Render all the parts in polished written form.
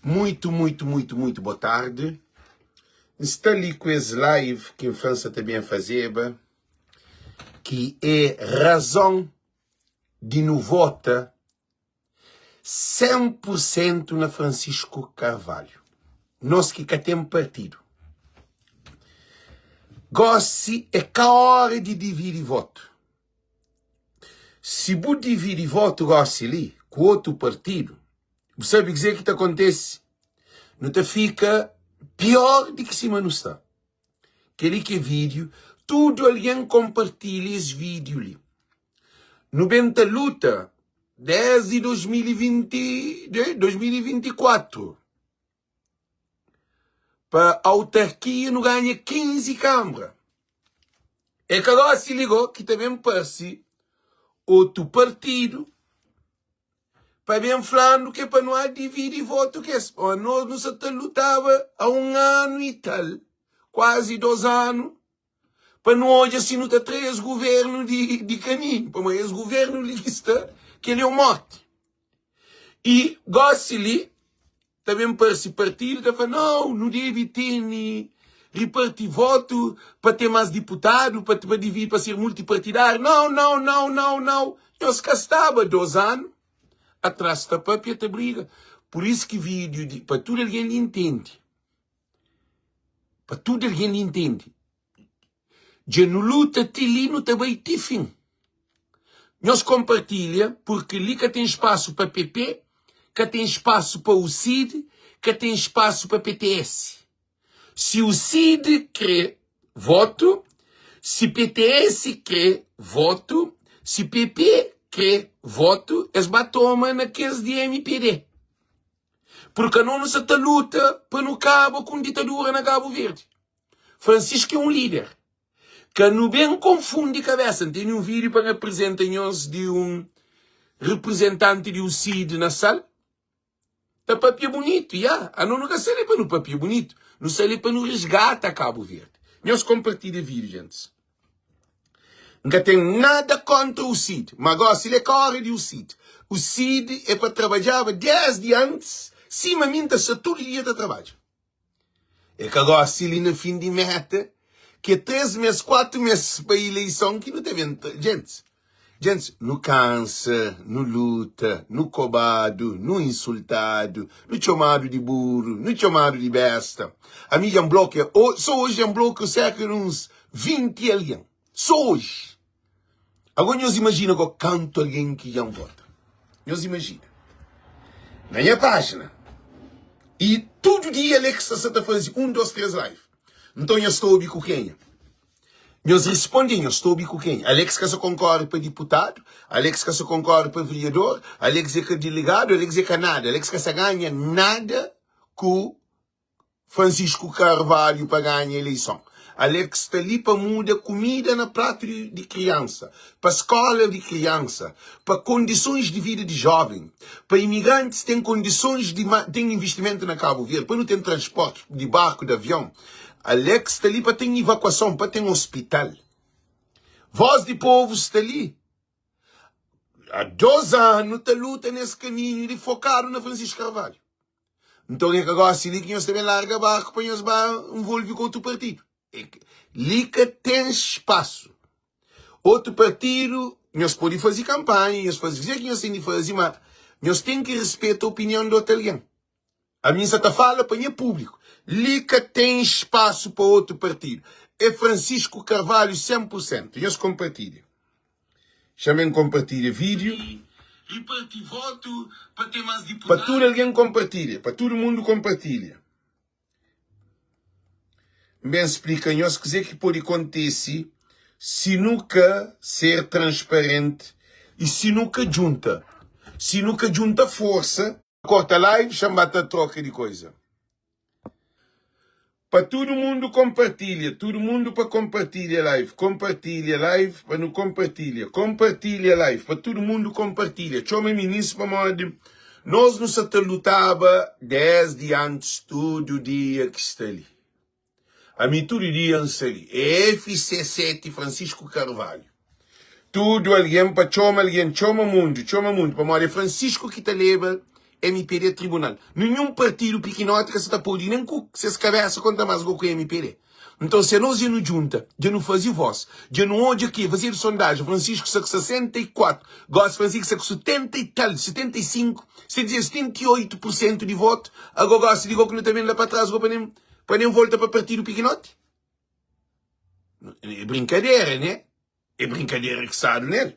Muito boa tarde. Está ali com esse live que em França também fazia, que é razão de não votar 100% na Francisco Carvalho. Nós que cá temos partido. Goste é que a hora de dividir voto. Se você dividir voto, goste ali, com outro partido, você sabe dizer o que acontece? Não te fica pior do que cima não está. Aquele que é vídeo, tudo alguém compartilha esse vídeo ali. No Benta luta, desde 2024, para a autarquia não ganha 15 câmaras. É que agora se ligou que também parece outro partido para bem falando que é para não há dividir voto que é. Nós não se lutava há 1 ano e tal, quase 2 anos, para não hoje assim não ter 3 governos de caminho, para mais governo lista que ele é o morte. E gosta ali, também parece partido, que fala, não deve ter repartir voto para ter mais deputado, para dividir, para ser multipartidário. Não. Nós cá estava 2 anos, atrás da própria briga. Por isso que vídeo, para tudo alguém entende. Para tudo alguém entende. Já não luta, ali não também tem fim. Nós compartilha, porque ali que tem espaço para PP, que tem espaço para o CID, que tem espaço para PTS. Se o CID quer voto, se PTS quer voto, se PP quer voto, eles batom naqueles de MPD. Porque não se luta para não cabo com ditadura na Cabo Verde. Francisco é um líder. Que não bem confunde cabeça. Tem um vídeo para apresentar-nos de um representante de um CID na sala. Tá papel bonito, já. Não nunca sei para no papel bonito. Não sei para no resgate a Cabo Verde. Nós compartilhamos vídeo, gente. Nunca tem nada contra o CID. Mas agora, se ele é corre de o CID. O CID é para trabalhar desde antes, cima minta se todo dia de trabalho. É que agora, se ele no fim de meta, que é 3 meses, 4 meses para a eleição, que não tem gente, no cansa, no luta, no cobado, no insultado, no chamado de burro, no chamado de besta. A minha bloco só hoje é um bloco cerca de uns 20 alguém. Só hoje. Agora nós imaginamos que canto alguém que já vota. Nós imaginamos. Na minha página. E todo dia Alex está fazendo 1, 2, 3 live. Então eu estou com quem? Nós respondemos, eu estou com quem? Alex que se concorre para deputado, Alex que se concorre para vereador, Alex é que é delegado, Alex é que nada, Alex que se ganha nada com Francisco Carvalho para ganhar a eleição. Alex está ali para mudar comida na prato de criança, para escola de criança, para condições de vida de jovem, para imigrantes que têm condições de ter investimento na Cabo Verde, para não ter transporte de barco, de avião. Alex está ali para ter evacuação, para ter um hospital. Voz de povo está ali. Há 2 anos está luta nesse caminho de focar na Francisco Carvalho. Então é que agora se ali que nós também larga barco para nós envolver com outro partido. Lica tem espaço. Outro partido, nós podemos fazer campanha, nós podemos dizer que nós temos que fazer, mas nós temos que respeitar a opinião do outro alguém. A minha só fala para o público. Lica tem espaço para outro partido. É Francisco Carvalho 100%. Nós compartilha. Chamem compartilha vídeo. Repartir voto para ter mais deputados. Para tudo alguém compartilha. Para todo mundo compartilha. Bem explica-nos o que pode acontecer se nunca ser transparente e se nunca junta. Se nunca junta força, corta live, chama-te a troca de coisa. Para todo mundo compartilha, todo mundo para compartilhar live para não compartilha live, para todo mundo compartilha. Chama ministro para modo, nós não se lutava desde antes todo dia que está ali. A mim todo dia ali, FC7 Francisco Carvalho. Tudo alguém para chama mundo, para modo Francisco que te leva MPD tribunal. Nenhum partido pequenote que se está pôde nem com se cabeça conta mais com o MPD. Então, se nós já não junta, já não fazia voz, já não hoje aqui, fazer sondagem, Francisco Saco 64, gosto Francisco Saco 70 e tal, 75, se dizer 78% de voto, agora gosto de que não também lá para trás, para nem volta para partido pequenote. É brincadeira, né? É brincadeira que sabe, né?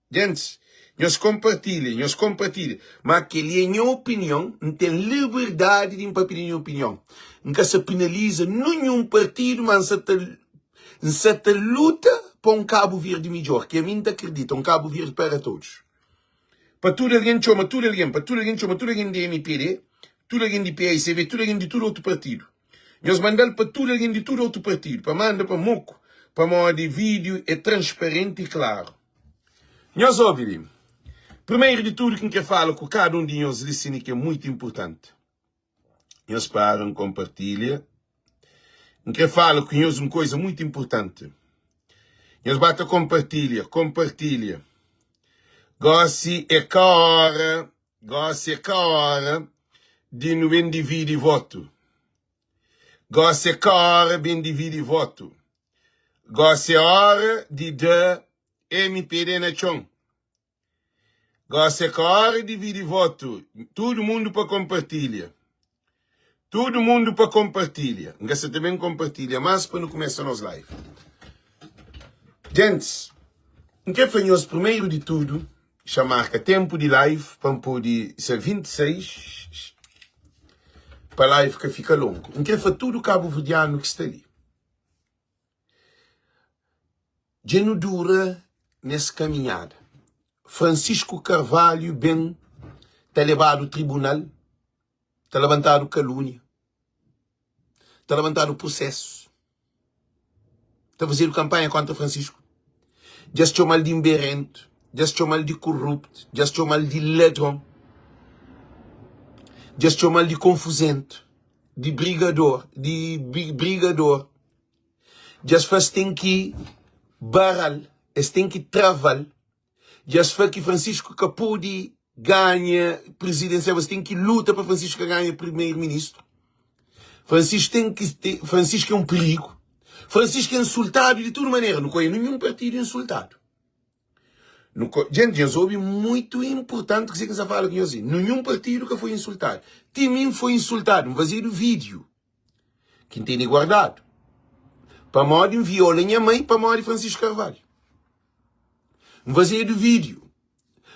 Gente, nós compartilham, mas aquele é minha opinião, não tem liberdade de impartilhar minha opinião. Nunca se penaliza nenhum partido, mas se luta para Cabo Verde melhor, que a mim acredita, Cabo Verde para todos. Para tudo alguém chama, tudo alguém de MPD, tudo alguém de PICV, tudo alguém de todo outro partido. Nós mandamos para tudo alguém de todo outro partido, para mandar para Moco, para modo de vídeo é transparente e claro. Nós ouvimos. Primeiro de tudo, quem quer falar com cada de nós, disse que é muito importante. Nós param, compartilha. Quem quer falar com nós uma coisa muito importante. Nós bata compartilha. Gosse é cara de não dividir voto. Gosse é cara de dividir voto. Gosse é hora de dar MPD na chão. Gosto é hora de dividir voto. Todo mundo para compartilhar. Todo mundo para compartilhar. Você também compartilha, mas para não começar nos live. Gente, o que foi primeiro de tudo, chamar que tempo de live, para poder ser 26, para live que fica longo. O que foi tudo cabo-verdiano que está ali. Já não dura nessa caminhada. Francisco Carvalho bem está levado ao tribunal, está levantado calúnia, está levantado processo, está fazendo campanha contra Francisco. Já se chama de imberento, já se chama de corrupto, já se chama de ladrão, já se chama de confusento, de brigador, já se faz tem que barral, tem que travar. Já se faz que Francisco capô de ganha presidencial, você tem que lutar para Francisco ganhar primeiro-ministro. Francisco é um perigo. Francisco é insultado de toda maneira. Não conheço nenhum partido insultado. Gente, nós ouvimos muito importante que você fala com nós. Nenhum partido que foi insultado. Timim foi insultado. Vamos fazer o vídeo. Quem tem guardado. Para modo viola minha mãe, para modo Francisco Carvalho. Fazer o vídeo.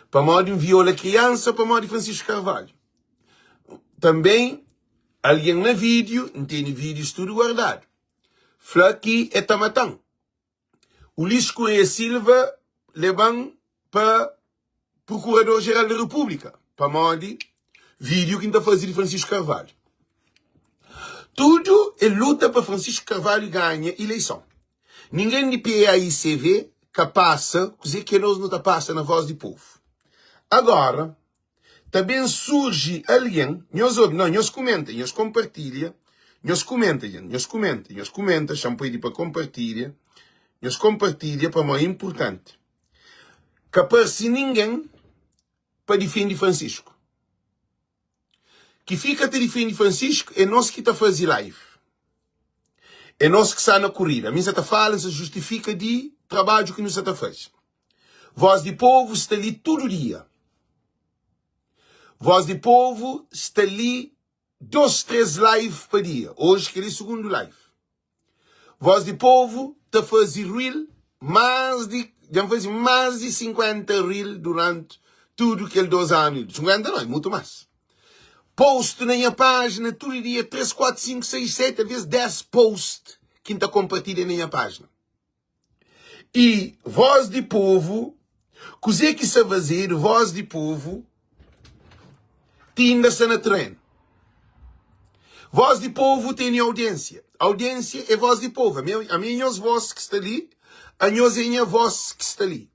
Para modo viola criança, para modo Francisco Carvalho. Também, alguém no vídeo, não tem vídeos tudo guardado. Flaqui é tamatão. Ulisses Correia Silva levam para Procurador-Geral da República. Para modo vídeo que está fazendo Francisco Carvalho. Tudo é luta para Francisco Carvalho ganhar eleição. Ninguém de PAICV capaz, dizer que nós não está passando na voz do povo. Agora, também surge alguém, nós comenta, nós compartilha, champanhe para compartilha, nós compartilha para mais importante. Capaz ninguém para defender Francisco. Que fica te defender Francisco é nós que está fazendo live. É nós que está na corrida. A mim está falando, se justifica de trabalho que nos está fazendo. Voz de povo está ali todo dia. Voz de povo está ali 2, 3 lives por dia. Hoje que é o segundo live. Voz de povo está fazendo reel já faz mais de 50 reel durante tudo aquele 2 anos. 50 não, é muito mais. Post na minha página, todo dia 3, 4, 5, 6, 7, às vezes 10 posts que está compartilhando na minha página. E voz de povo, coisa que se fazer, voz de povo, ainda se na treino. Voz de povo tem audiência. Audiência é voz de povo. A minha voz que está ali, a minha voz que está ali.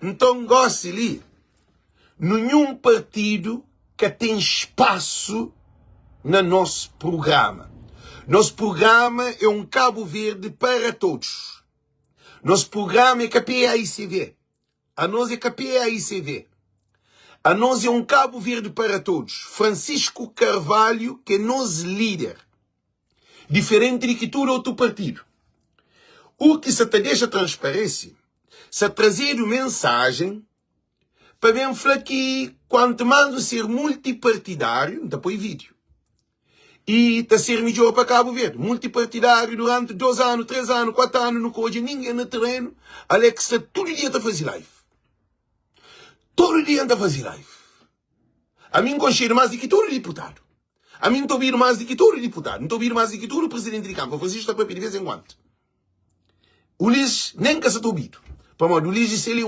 Então, gosto ali, nenhum partido que tem espaço no nosso programa. Nosso programa é Cabo Verde para todos. Nosso programa é KPAICV. A nós é KPAICV. A nós é um Cabo Verde para todos. Francisco Carvalho, que é nosso líder. Diferente de que todo outro partido. O que se te deixa transparência, se trazer mensagem, para bem falar que quanto mais ser multipartidário, não põe vídeo. E está ser melhor para Cabo Verde. Multipartidário durante 2 anos, 3 anos, 4 anos, não coja ninguém no terreno. Alex está todo dia a fazer live. Todo dia anda a fazer live. A mim concheiro mais do que todo deputado. A mim estou ouvir mais do que todo deputado. Não estou ouvir mais do que todo presidente de Câmara. Fazer isto para de vez em quando. O Luís nem que se está ouvido. Para modo, o Luís disse ele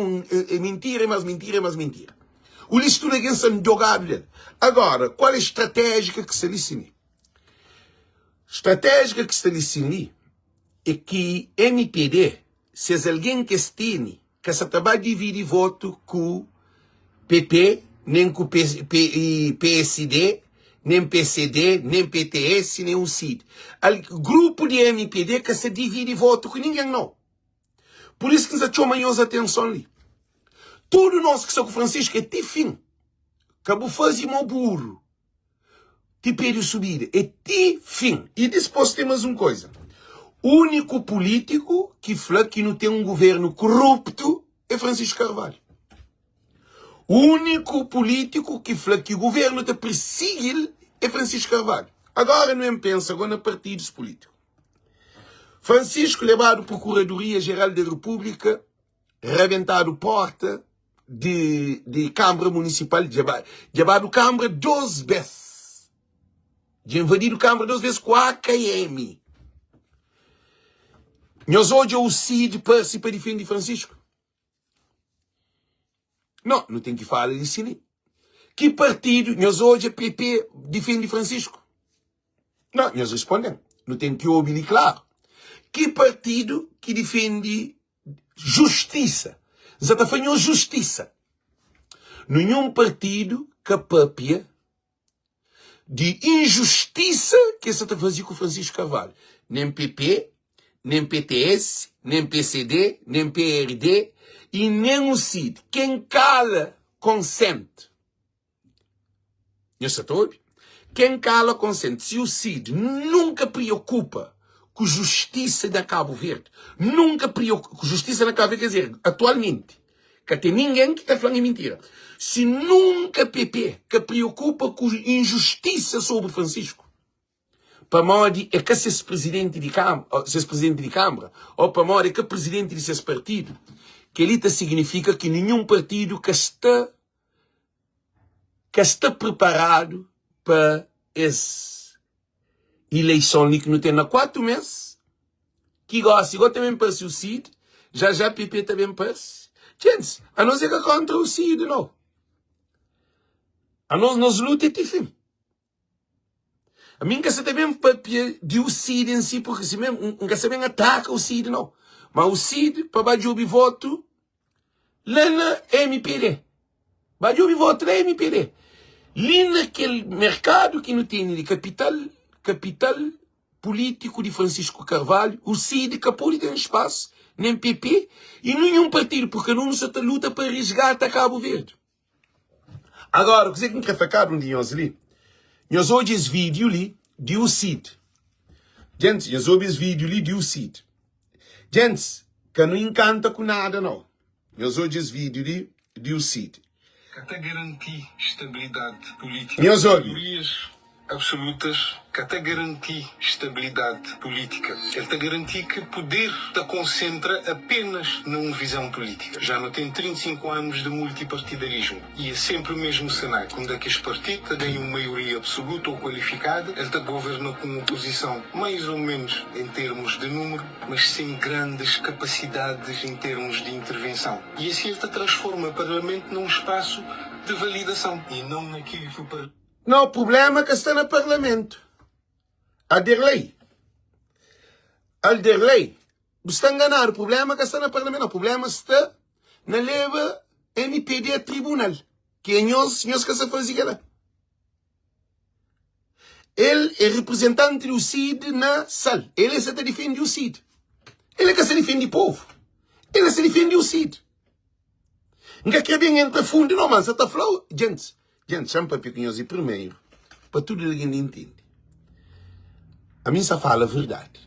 é mentira, mas mentira, mas mentira. O Luís tudo aqui é jogado dele. Agora, qual é a estratégia que se lhe estratégia que se lhe ensina é que MPD, se é alguém que estene, que se trabalha de dividir voto com PP, nem com PSD, nem PCD, nem PTS, nem o CID. O grupo de MPD que se divide voto com ninguém não. Por isso que nos chama mais atenção ali. Tudo nós que são com Francisco é tifim. Cabo fazer meu burro. Tipo subida. É tifim. E depois temos uma coisa. O único político que fala que não tem um governo corrupto é Francisco Carvalho. O único político que fala que o governo te persegue é Francisco Carvalho. Agora não pensa agora partidos políticos. Francisco levado à Procuradoria-Geral da República, rebentado porta de Câmara Municipal, levado Câmara 2 vezes. De invadido Câmara 2 vezes com a AKM. Nós hoje o CID participa de defender Francisco. Não, não tem que falar disso nem. Que partido, nós hoje, PP, defende Francisco? Não, nós respondemos. Não tem que ouvir claro. Que partido que defende justiça? Já está fazendo justiça. Nenhum partido capaz de injustiça que se está fazendo com Francisco Carvalho. Nem PP, nem PTS, nem PCD, nem PRD e nem o CID. Quem cala, consente. Isso é todo? Quem cala, consente. Se o CID nunca preocupa com justiça da Cabo Verde, nunca preocupa com justiça da Cabo Verde, quer dizer, atualmente, que tem ninguém que está falando mentira. Se nunca PP que preocupa com injustiça sobre Francisco, para modo é que se é presidente de Câmara, ou para modo é que é presidente desse partido, que ele significa que nenhum partido que está preparado para essa eleição que não tem na 4 meses, que igual também parece o CID, já PP também parece. Gente, a não ser que é contra o CID, não. A nós luta é fim. A mim que se também papel de o CID em si, porque se mesmo que se bem ataca o CID, não. Mas o CID, para baixo o voto, lá na MPD. Baixo o voto na MPD. Ali naquele mercado que não tem de capital político de Francisco Carvalho, o CID que pode ter espaço, nem PP, e nenhum partido, porque não se luta para resgatar Cabo Verde. Agora, o que é que me quer ficar um dia ali? Nós hoje esse vídeo ali de o CID. Gente, nós hoje esse vídeo ali de o CID. Gente, que não encanta com nada, não. Nós hoje esse vídeo ali de o CID. Até garantir estabilidade política. Meus olhos. Maiorias absolutas que até garantir estabilidade política. Ele te garantir que poder te concentra apenas numa visão política. Já não tem 35 anos de multipartidarismo. E é sempre o mesmo cenário. Quando é que este partido te tem uma maioria absoluta ou qualificada, ele te governa com oposição mais ou menos em termos de número, mas sem grandes capacidades em termos de intervenção. E assim ele te transforma o Parlamento num espaço de validação e não naquilo que o Parlamento... Não, o problema é que está no Parlamento. Alderlei. Você está enganado. O problema é que está no Parlamento. O problema está na leva MPD a tribunal. Que é nós que se fazia lá. Ele é representante do CID na sala. Ele se defende o CID. Ele é que se defende o povo. Ele se defende o CID. Nunca quer bem entra fundo, não, mas está falando. Gente, chama para pequenos e primeiro, para tudo alguém entende. A mim só fala a verdade.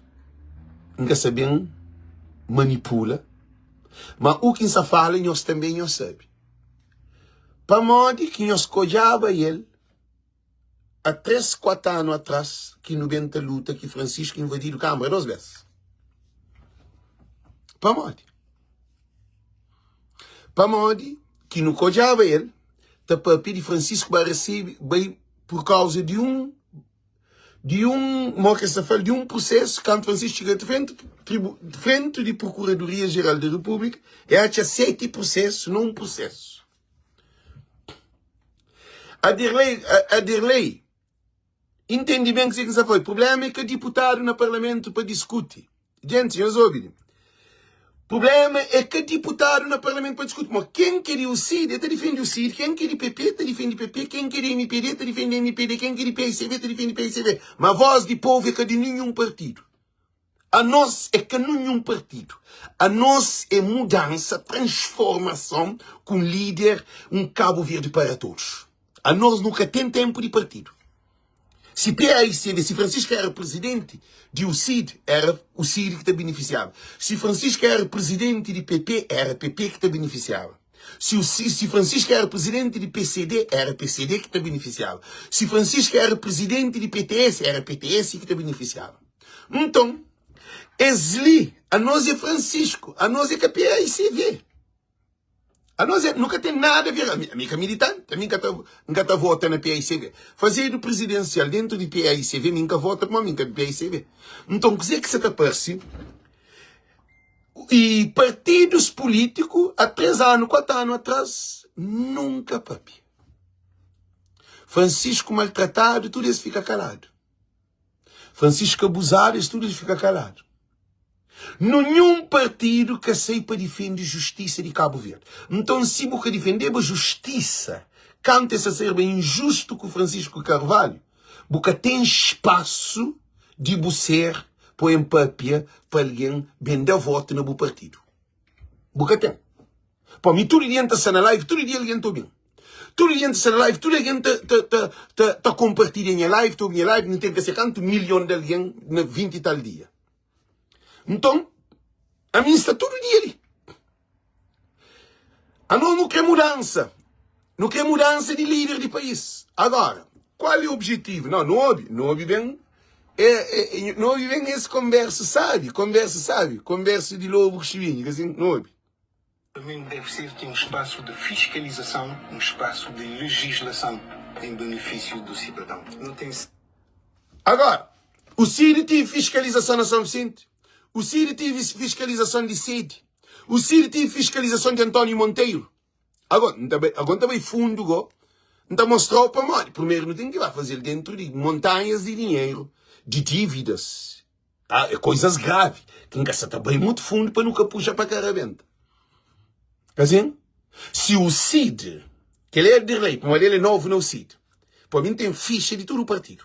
Nunca se bem manipula, mas o que se fala, nós também não sabe. Para modo que nós cojava ele, há 3, 4 anos atrás, que no Benta luta, que Francisco invadiu a Câmara 2 vezes. Para modo. Para modo que no cojava ele, tá para pedir Francisco vai receber, por causa de um processo, quando Francisco chega de frente de Procuradoria-Geral da República, e tinha 7 processos, não um processo. A Dirley, entende bem o que você foi. O problema é que deputado no Parlamento para discutir. Gente, nós ouvimos. O problema é que deputado no Parlamento para discutir. Mas quem queria o CID, está defendendo o CID. Quem queria PP, está defendendo o PP. Quem queria MPD, está defendendo MPD. Quem queria PSCV, está defendendo PSCV. Mas a voz de povo é que de nenhum partido. A nós é que nenhum partido. A nós é mudança, transformação com líder, um Cabo Verde para todos. A nós nunca tem tempo de partido. Se PAICV, se Francisco era presidente de UCID, era o CID que te beneficiava. Se Francisco era presidente de PP, era PP que te beneficiava. Se Francisco era presidente de PCD, era PCD que te beneficiava. Se Francisco era presidente de PTS, era PTS que te beneficiava. Então, esli, a nós é Francisco, a nós é que PAICV. A nós nunca tem nada a ver. A minha militante, a minha nunca vota na PAICV. Fazer do presidencial dentro de PAICV, nunca vota com a minha PAICV. Então, quer dizer que você está parecido. E partidos políticos, há 3 anos, 4 anos atrás, nunca, papi. Francisco maltratado, tudo isso fica calado. Francisco abusado, tudo isso fica calado. Nenhum partido que saiba defender justiça de Cabo Verde. Então, se você defender a justiça, quando essa ser bem injusto com Francisco Carvalho, você tem espaço de você pôr em papel para alguém vender voto no partido. Você tem. Para mim, todo dia está na live, todo dia alguém está bem. Todo dia está na live, todo dia está compartilhando a live, estou em live, não tem que ser quanto milhão de alguém na 20 e tal dia. Então, a mim está todo dia ali. A nós não quer mudança. Não quer mudança de líder de país. Agora, qual é o objetivo? Não houve bem. Não houve bem esse conversa, sabe? Conversa de lobo que chibinho, assim, não houve. Também deve ser ter um espaço de fiscalização, um espaço de legislação em benefício do cidadão. Não tem... Agora, o CID tem fiscalização na São Vicente. O CID teve fiscalização de Sede. O CID teve fiscalização de António Monteiro. Agora também fundo, não mostrou para nós. Primeiro, não tem que fazer dentro de montanhas de dinheiro, de dívidas. Coisas graves. Tem que gastar também muito fundo para nunca puxar para a caraventa. Assim? Se o CID, que ele é de lei, mas ele é novo no CID, para mim tem ficha de todo o partido.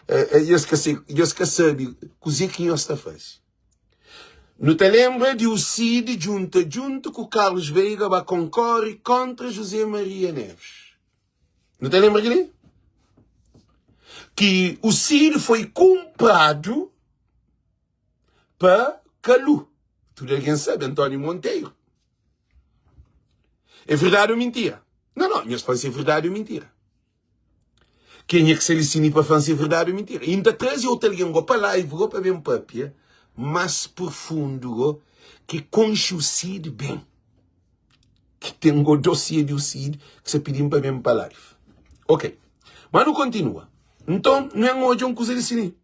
Eu esqueci cozer que nós está faz. Não te lembra de o CID junto com o Carlos Veiga vai concorrer contra José Maria Neves. Não te lembra dele? Que o CID foi comprado para Calu. Tudo alguém sabe, António Monteiro. É verdade ou mentira? Não, mas pode ser verdade ou mentira. Quem é que se ensina para fazer verdade ou mentira? Ainda traz outro alguém para lá e vou para ver um papel mais profundo que conche o CID bem. Que tem um dossiê do CID que se pediu para ver para live. Ok. Mas não continua. Então, não é hoje um coisa de cine.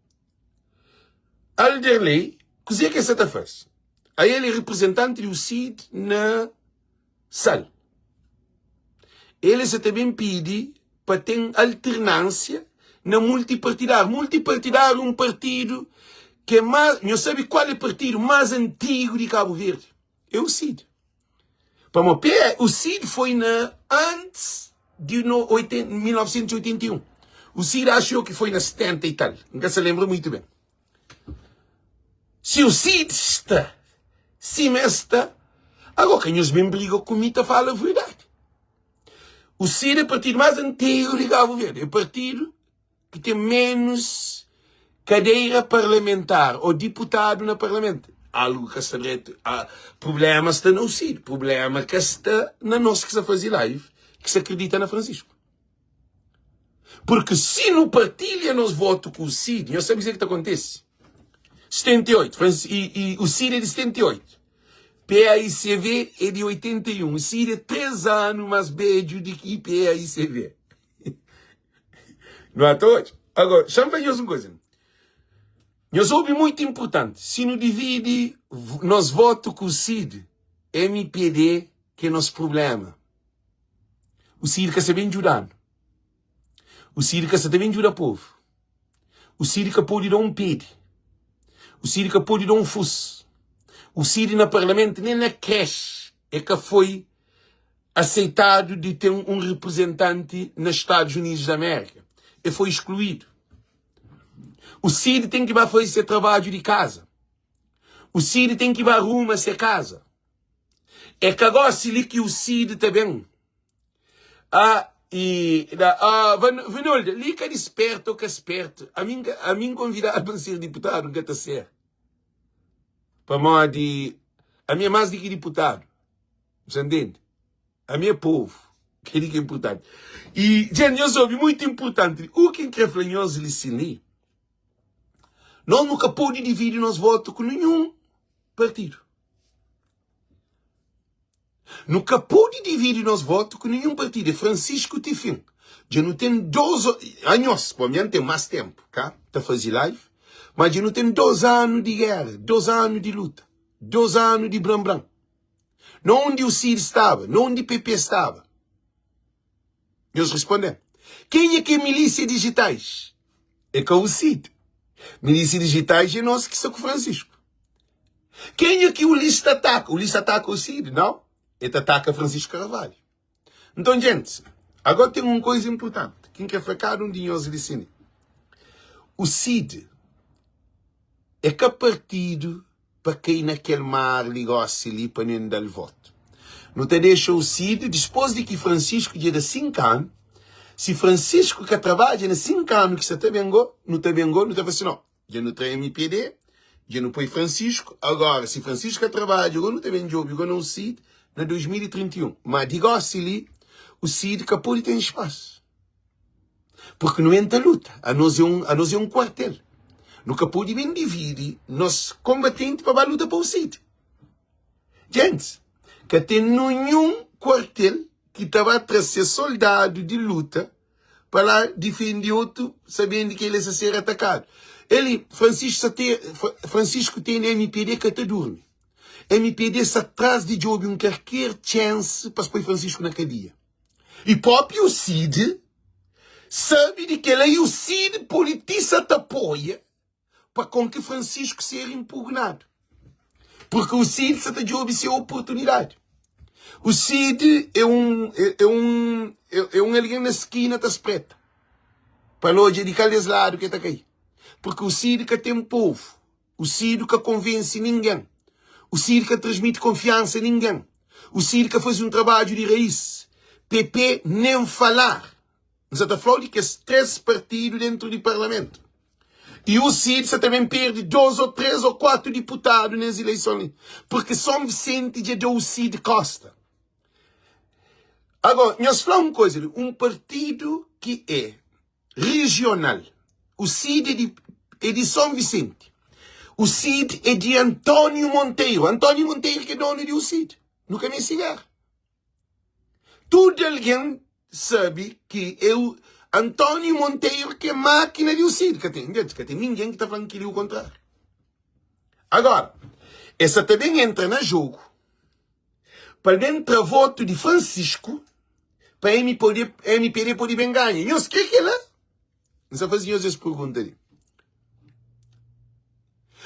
Alderley, coisa que você faz? Aí ele é representante do CID na sala. Ele se também pede para ter alternância na multipartidário. Multipartidário é um partido que é mais... Não sabe qual é o partido mais antigo de Cabo Verde? É o CID. O CID foi antes de 1981. O CID achou que foi na 70 e tal. Nunca se lembra muito bem. Se o CID está, Agora, quem os bem briga comigo fala a verdade. O CID é o partido mais antigo de Cabo Verde. É o partido que tem menos cadeira parlamentar ou deputado no parlamento. Algo que está direto. Problema está no CID. Problema que está na nossa que se faz live, que se acredita na Francisco. Porque se não partilha nos votos com o CID, eu sei o que acontece. 78. E o CID é de 78. PAICV é de 81. O CID é 3 anos mais velho do que PAICV. Não é todos? Agora, chama-nos uma coisa. Nós ouve muito importante. Se não divide nos votos com o CID, MPD, que é nosso problema. O CID quer saber ajudar. O CID quer saber ajudar o povo. O CID quer pode dar um pede. O CID quer pode dar um fuso. O CID na parlamento nem na creche é que foi aceitado de ter um representante nos Estados Unidos da América. Ele foi excluído. O CID tem que ir fazer esse trabalho de casa. O CID tem que ir arrumar essa casa. É que agora se lhe que o CID também. Vinolda, lhe que é esperto ou que é esperto. A mim convidado para ser deputado, que está certo. Para mim, a minha mais do que deputado. Você entende? A minha povo. Que é importante. E, gente, eu soube muito importante. O que é flanhoso lhe se nós nunca podemos dividir nos votos com nenhum partido. Nunca pode dividir nos votos com nenhum partido. É Francisco Tifim. Já não tem 2 anos. Para mim tem mais tempo. Tá? Para fazer live. Mas já não tem 2 anos de guerra. 2 anos de luta. 2 anos de bram-bram. Não onde o CID estava. Não onde o PP estava. Eles respondem. Quem é que é milícia digitais? É com o CID. Milícia digitais é nosso que são com o Francisco. Quem é que o Lista ataca? O Lista ataca o CID, não? Ele ataca Francisco Carvalho. Então, gente, agora tem uma coisa importante. Quem quer ficar um dinheiro de cine? O CID é que partido para cair naquele mar ligou-se ali para não dar voto. Não te deixa o CID, depois de que Francisco dia de 5 anos, se Francisco que trabalha nos 5 anos que você te vengou, não te faz assim, não. Já não tem MPD, já não põe Francisco. Agora, se Francisco que trabalha, agora não te vengou, agora não o CID, na 2031. Mas diga-se ali, o CID que pode ter espaço. Porque não entra luta. A nós é um quartel. Nunca pode bem dividir nós combatentes para a luta para o CID. Gente, que tem nenhum quartel que estava a trazer soldado de luta para lá defender outro, sabendo que ele ia ser atacado. Francisco tem MPD que até dorme. MPD se atrás de job um qualquer chance para pôr Francisco na cadeia. E próprio o CID sabe de que ele é o CID politista te apoia para com que Francisco seja impugnado. Porque o CID se te job sem oportunidade. O CID é um alguém na esquina da espreita. Para loja de cada lado que está aí. Porque o CID que tem povo. O CID que convence ninguém. O CID que transmite confiança a ninguém. O CID que faz um trabalho de raiz. PP nem falar. Nós estamos falando que é 3 partidos dentro do parlamento. E o CID também perde 2 ou 3 ou 4 deputados nas eleições. Porque São Vicente já deu o CID Costa. Agora, nós falamos uma coisa. Um partido que é regional. O CID é de São Vicente. O CID é de Antônio Monteiro. Antônio Monteiro que é dono do CID. Nunca nem cigarro. Todo alguém sabe que é o Antônio Monteiro que é máquina do CID. Que tem ninguém que está falando que ele é o contrário. Agora, essa também entra no jogo para dentro do voto de Francisco para MPD poder bem ganhar. E o que é lá? Nós fazíamos essa pergunta ali.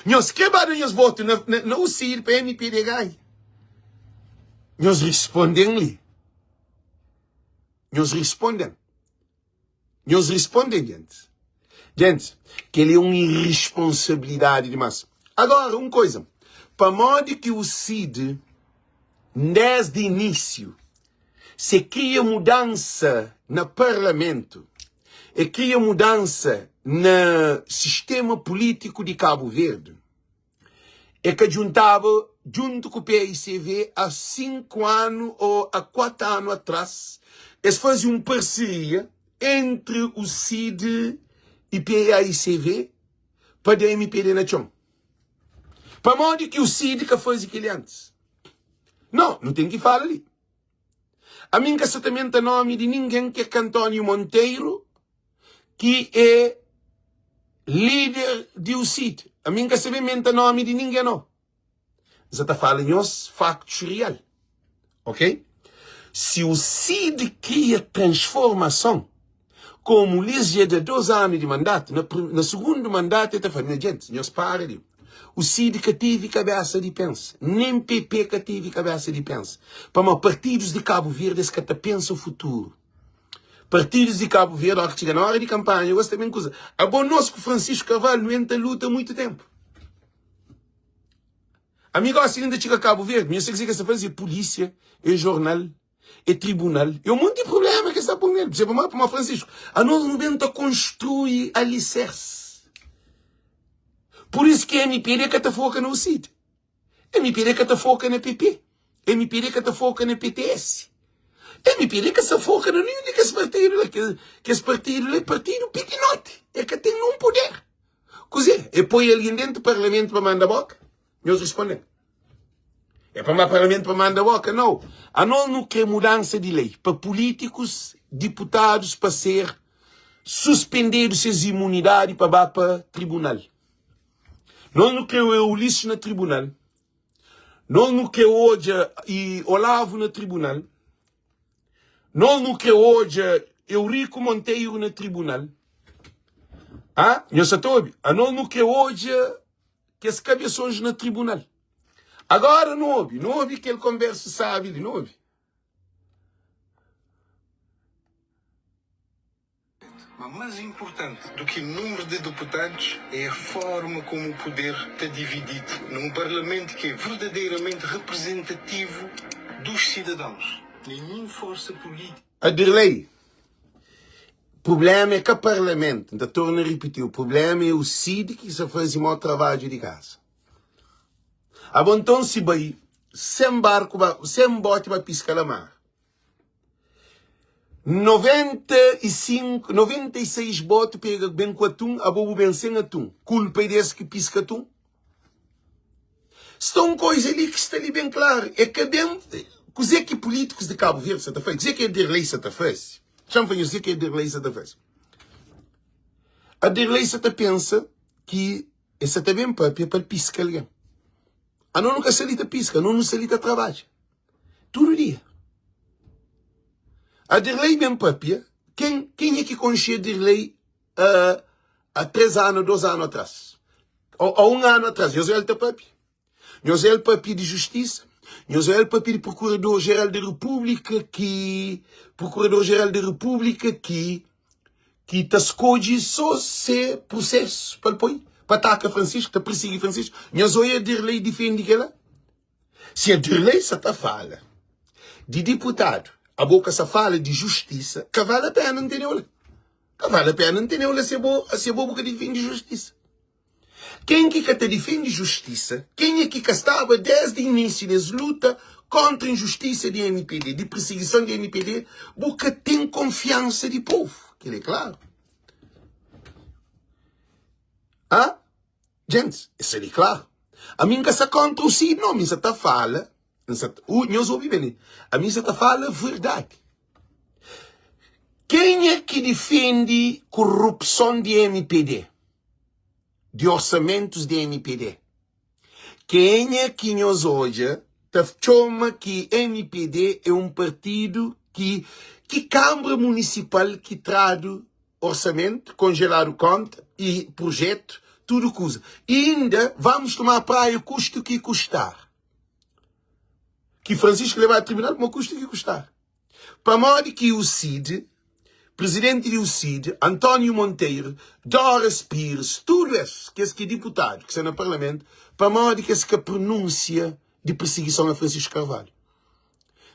Nós quebramos votos no CID para MPD ganhar. Nós respondemos-lhe. Nós respondem, gente. Gente, que ele é uma irresponsabilidade demais. Agora, uma coisa. Para modo que o CID desde o início, se cria mudança no parlamento e cria mudança no sistema político de Cabo Verde, é que juntava, junto com o PICV, há 5 anos ou há 4 anos atrás, eles faziam uma parceria entre o CID e o PICV para a MPD na chão. Para modo que o CID que fazia aquilo antes. Não tem que falar ali. A mim que certamente é nome de ninguém que é Antônio Monteiro, que é líder do CID. A mim que certamente é nome de ninguém não. Você está falando em factos real. Ok? Se o CID cria transformação, como Lígia de 2 anos de mandato, no segundo mandato, está falando, gente, nós para ali. O CID que tive cabeça de pensa. Nem PP que tive cabeça de pensa. Para os partidos de Cabo Verde que até pensam o futuro. Partidos de Cabo Verde, que chega na hora de campanha, eu gosto também de coisa. A bom nosso que Francisco Carvalho não entra luta há muito tempo. Amigo, assim ainda chega a Cabo Verde, eu sei que você faz polícia, é jornal, é tribunal. É um monte de problema que está por ele. Você vai para Francisco. A nós não vem construir alicerce. Por isso que a MPD que está foca no CID. A MPD que está foca na PP. A MPD que está foca na PTS. A MPD que está foca no nenhum desse partido. Que esse partido é partido pequenote. É que tem um poder. Così, e põe alguém dentro do parlamento para mandar boca? Nós respondemos. É para o parlamento para mandar boca? Não. A nós não quer mudança de lei. Para políticos, deputados, para ser suspendidos suas imunidades para tribunal. Nós não queremos o Ulisses no tribunal. Nós não queremos hoje e Olavo no tribunal. Nós não queremos hoje Eurico Monteiro no tribunal. Ah, nós não queremos hoje que as cabeções no tribunal. Agora não houve que ele conversa, sabe, não houve. Mas mais importante do que o número de deputados é a forma como o poder está dividido num parlamento que é verdadeiramente representativo dos cidadãos. Nenhuma força política. Adirley, o problema é que o parlamento, ainda torno a repetir, o problema é o CID que só faz o mau trabalho de casa. Então se vai, sem barco, sem bote para piscar a mar. 96 botes pega bem com atum, a bobo bem sem atum. Culpa é desse que pisca atum. Estão coisa ali que está ali bem claro. É que bem, coisa que políticos de Cabo Verde se faz, coisa que a Dirley se faz. Chama-me dizer que a Dirley se faz. A Dirley se pensa que essa está bem para piscar alguém. A não nunca se lita pisca, a não se lita trabalho. Todo dia. A Dirley bem papia, quem é que conhecia a Dirley há 3 anos, 2 anos atrás? Ou 1 ano atrás? Eu sou ele papia. Eu sou ele papia de justiça. Eu sou ele papia de Procurador-Geral da República que está escolhe só ser processo para depois. Para atacar Francisco, para perseguir Francisco. Eu sou a Dirley defende que ela. Se a Dirley se está fala de deputado, a boca se fala de justiça, que vale a pena entender-la. Que vale a pena entender-la se é boa que defende justiça. Quem que te defende justiça? Quem é que estava desde o início das lutas contra a injustiça de MPD, de perseguição de MPD, porque tem confiança de povo, que é claro. Ah? Gente, isso é claro. A mim que está contra o CID, não, a mim está fala. Nós ouvimos, a mim está fala verdade. Quem é que defende corrupção de MPD? De orçamentos de MPD? Quem é que nós hoje chama que MPD é um partido que Câmara Municipal que traz orçamento, congelar o conta e projeto, tudo coisa. E ainda vamos tomar a praia custo o que custar. Que Francisco levar a tribunal, mas custo o que custar. Para modo que o CID, presidente do CID, António Monteiro, Doris Pires, tudo isso, que é deputado, que está no parlamento, para modo que essa pronúncia de perseguição a Francisco Carvalho.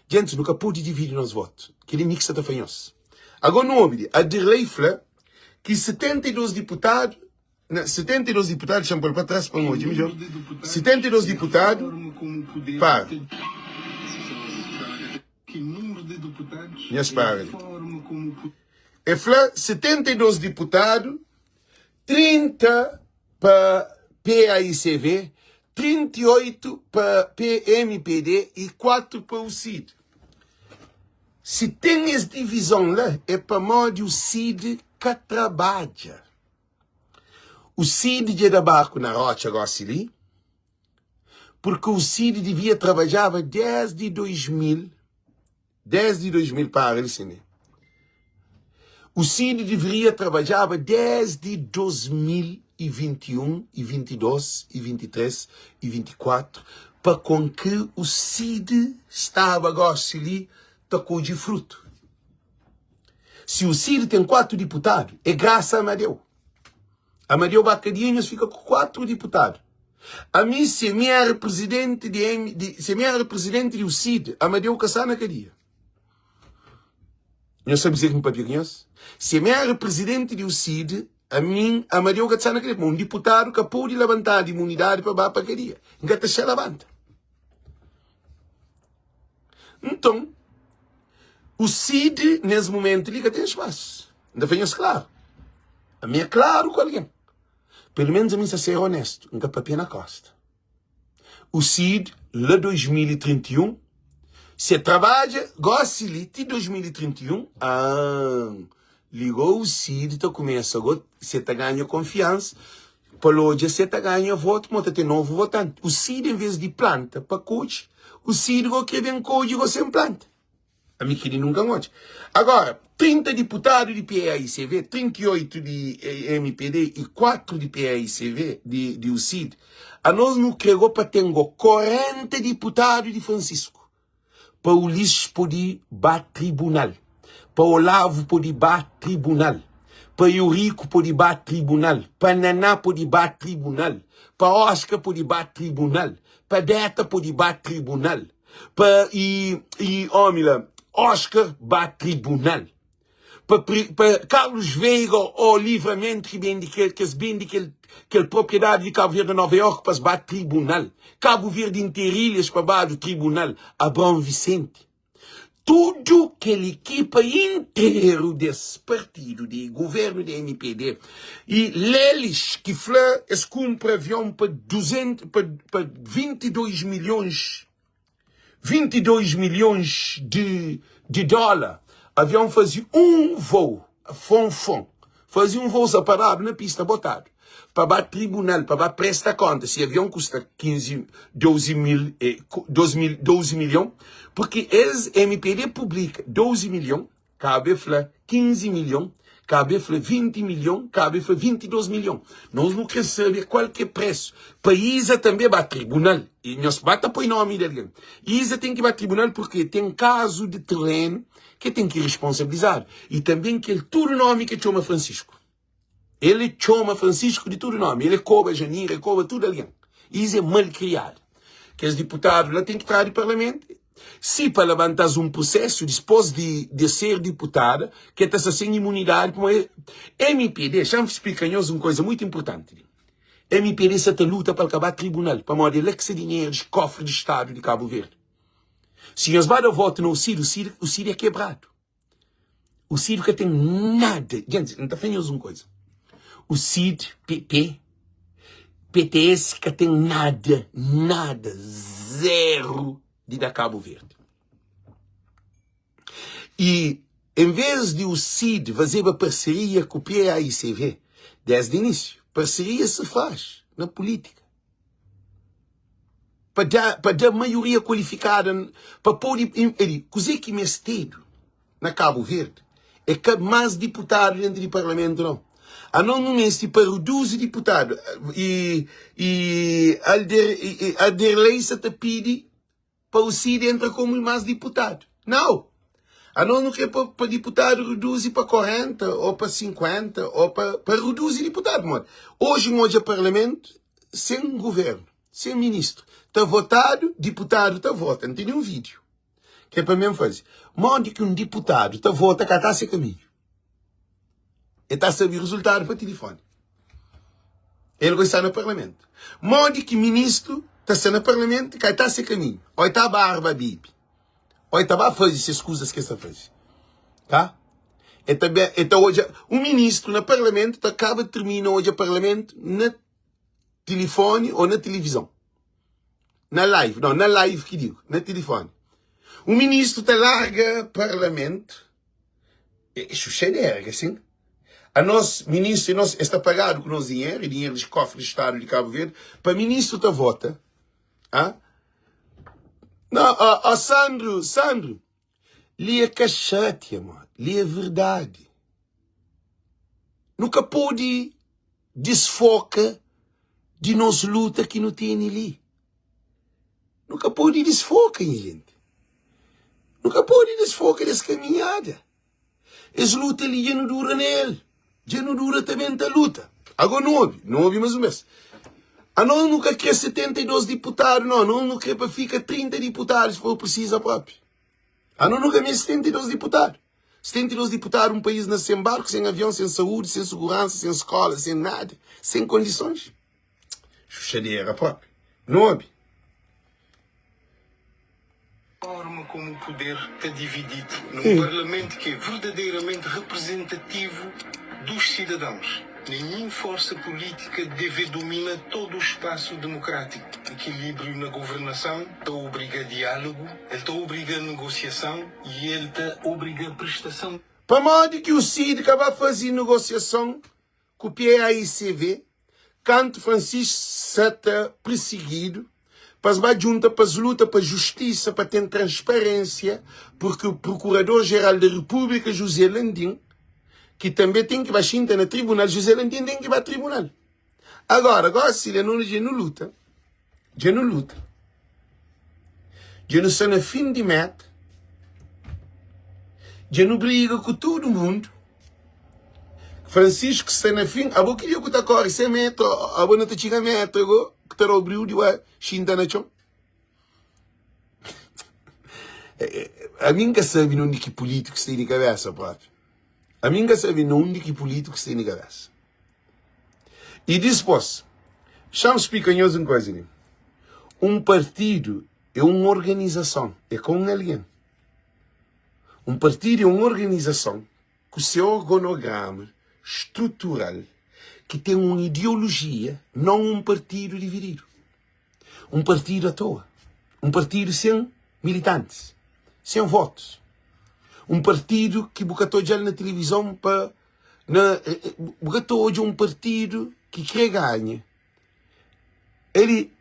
Gente, nunca pode dividir nos votos. Que ele mixa da fanhosa. Agora não ouve. A Dirley fala que 72 deputados, 72 deputados, chama para trás para hoje, 72 deputados, para. Minhas pagas. E fala 72 deputados, 30 para PAICV, 38 para PMPD e 4 para o CID. Se tem essa divisão lá, é para modo o CID que trabalha. O CID de trabalho na Rocha Gossili, porque o CID devia trabalhar desde 2000 para ele. O CID deveria trabalhar desde 2021, e 22, e 23, e 24, para com que o CID estava ali, tocou de fruto. Se o CID tem 4 deputados, é graças a Amadeu. Amadeu Bacadinhos fica com 4 deputados. A mim, se me era presidente do CID, Amadeu Cassana queria. Não sabe dizer que me papinhos? Se me era presidente do CID, a mim, Amadeu Cassana queria. Um deputado que pode levantar de imunidade para a queria. Engata se levanta. Então, o CID, nesse momento, ele tem espaço. Ainda venhas claro. A mim é claro com alguém. Pelo menos a mim se ser honesto. Nunca papia na costa. O CID, lá 2031, se trabalha, gosta de 2031, ligou o CID, então começa agora, você ganha confiança, para hoje você ganha voto, mas tem novo votante. O CID, em vez de planta para coach, o CID quer vem coach e você planta. A mim que ele nunca gosta. Agora, 30 deputados de PAICV, 38 de MPD e 4 de PAICV, de o CID, a nós não queremos para ter 40 deputados de Francisco. Para o Ulisses poder bater tribunal. Para o Olavo poder bater tribunal. Para o Eurico poder bater tribunal. Para Naná poder bater tribunal. Para Oscar poder bater tribunal. Para Beta poder bater tribunal. Para Oscar bate tribunal. Para Carlos Veiga ou livramento que bem que propriedade de Cabo Verde de Nova York para bate tribunal. Cabo Verde Interilhas para bate tribunal. Abrão Vicente. Tudo aquela equipa inteiro desse partido de governo de MPD e leles que flá esse compra avião para 22 milhões de dólares. Avião fazia um voo, fazia um voo separado na pista botado. Para bater tribunal, para bater prestar conta, se o avião custa 12 milhões, porque eles, MPD publica 12 milhões, cabe falar 15 milhões, cabe falar 20 milhões, cabe falar 22 milhões. Nós não queremos saber qualquer preço. Para ISA também bate tribunal. E nós bata para o nome dele. ISA tem que bater tribunal porque tem caso de terreno que tem que responsabilizar. E também que ele tudo nome que chama Francisco. Ele chama Francisco de tudo nome. Ele cobra Janira, ele cobra tudo ali. ISA é mal criado. Que os deputados lá têm que estar no parlamento. Se para levantar um processo depois de ser deputada, que está sem imunidade, como é MPD, deixa-me explicar uma coisa muito importante. MPD está luta para acabar o tribunal, para mandar esse dinheiro de cofre de Estado de Cabo Verde. Se nós vamos votar no CID, o CID é quebrado. O CID que tem nada. Gente, não está fazendo uma coisa. O CID, PTS que tem nada, zero de dar Cabo Verde. E, em vez de o CID fazer uma parceria com o PAICV, desde o início, parceria se faz na política. Para dar maioria qualificada, para pôr, coisa que me estedo na Cabo Verde, é que mais deputados dentro do Parlamento não. A não momento para reduzir deputados e a lei se te pede para o CID entrar como mais deputado. Não. A não quer para deputado reduzir para 40 ou para 50 ou para reduzir deputado. Mano. Hoje o Parlamento sem governo, sem ministro. Está votado, deputado está votando. Tem um vídeo. Que é para mesmo fazer. Onde que um deputado está vota que está a ser caminho. Ele está a saber o resultado para telefone. Ele vai estar no Parlamento. Onde que ministro está no Parlamento que está a ser caminho. Ou está a barba, bibi. Ou está a fazer essas coisas que está a fazer. Tá? Então hoje, um ministro no Parlamento acaba de terminar hoje o Parlamento no telefone ou na televisão. Na live. Não, na live que digo. Na telefone. O ministro está larga Parlamento. Isso é assim. A nosso ministro está pagado com o nosso dinheiro dos cofres do Estado de Cabo Verde, para o ministro da vota. Ah? Não, Sandro, lê a cachete, amor. Lê a verdade. Nunca pode desfocar de nossa luta que não tem ali. Nunca pode desfocar, gente. Nunca pode desfocar dessa caminhada. Essa luta ali já não dura nele. Já não dura também a luta. Agora não houve mais ou menos. Nós nunca quer 72 deputados, não. Nós não quer para ficar 30 deputados, se for preciso próprio. Nós nunca quer 72 deputados. 72 deputados, um país sem barco, sem avião, sem saúde, sem segurança, sem escola, sem nada, sem condições. Xuxadeira própria. Não houve. A forma como o poder está dividido num parlamento que é verdadeiramente representativo dos cidadãos. Nenhuma força política deve dominar todo o espaço democrático. Equilíbrio na governação está a obrigar diálogo, ele está a obrigar negociação e ele está a obrigar prestação. Para modo que o CID vai fazer negociação com o PAICV, canto Francisco está perseguido, para junta, para luta, para justiça, para ter transparência, porque o Procurador-Geral da República, José Landim, que também tem que baixar no tribunal, José Landim tem que ir para o tribunal. Agora, se ele não luta, já não está no fim de meta, já não briga com todo mundo. Francisco está no fim, a boa queria que está correndo, se meta, a boa não está chegando a meta, que está o brilho de uma chinta na chão. A mim que sabe onde que político está na cabeça, próprio. A mim que sabe onde que político está na cabeça. E depois, deixa-me explicar uma coisa. Um partido é uma organização, é com alguém. Um partido é uma organização com o seu organograma estrutural, que tem uma ideologia, não um partido dividido. Um partido à toa. Um partido sem militantes, sem votos. Um partido que bocatou já na televisão para... Bocatou hoje um partido que quer ganhar. Ele...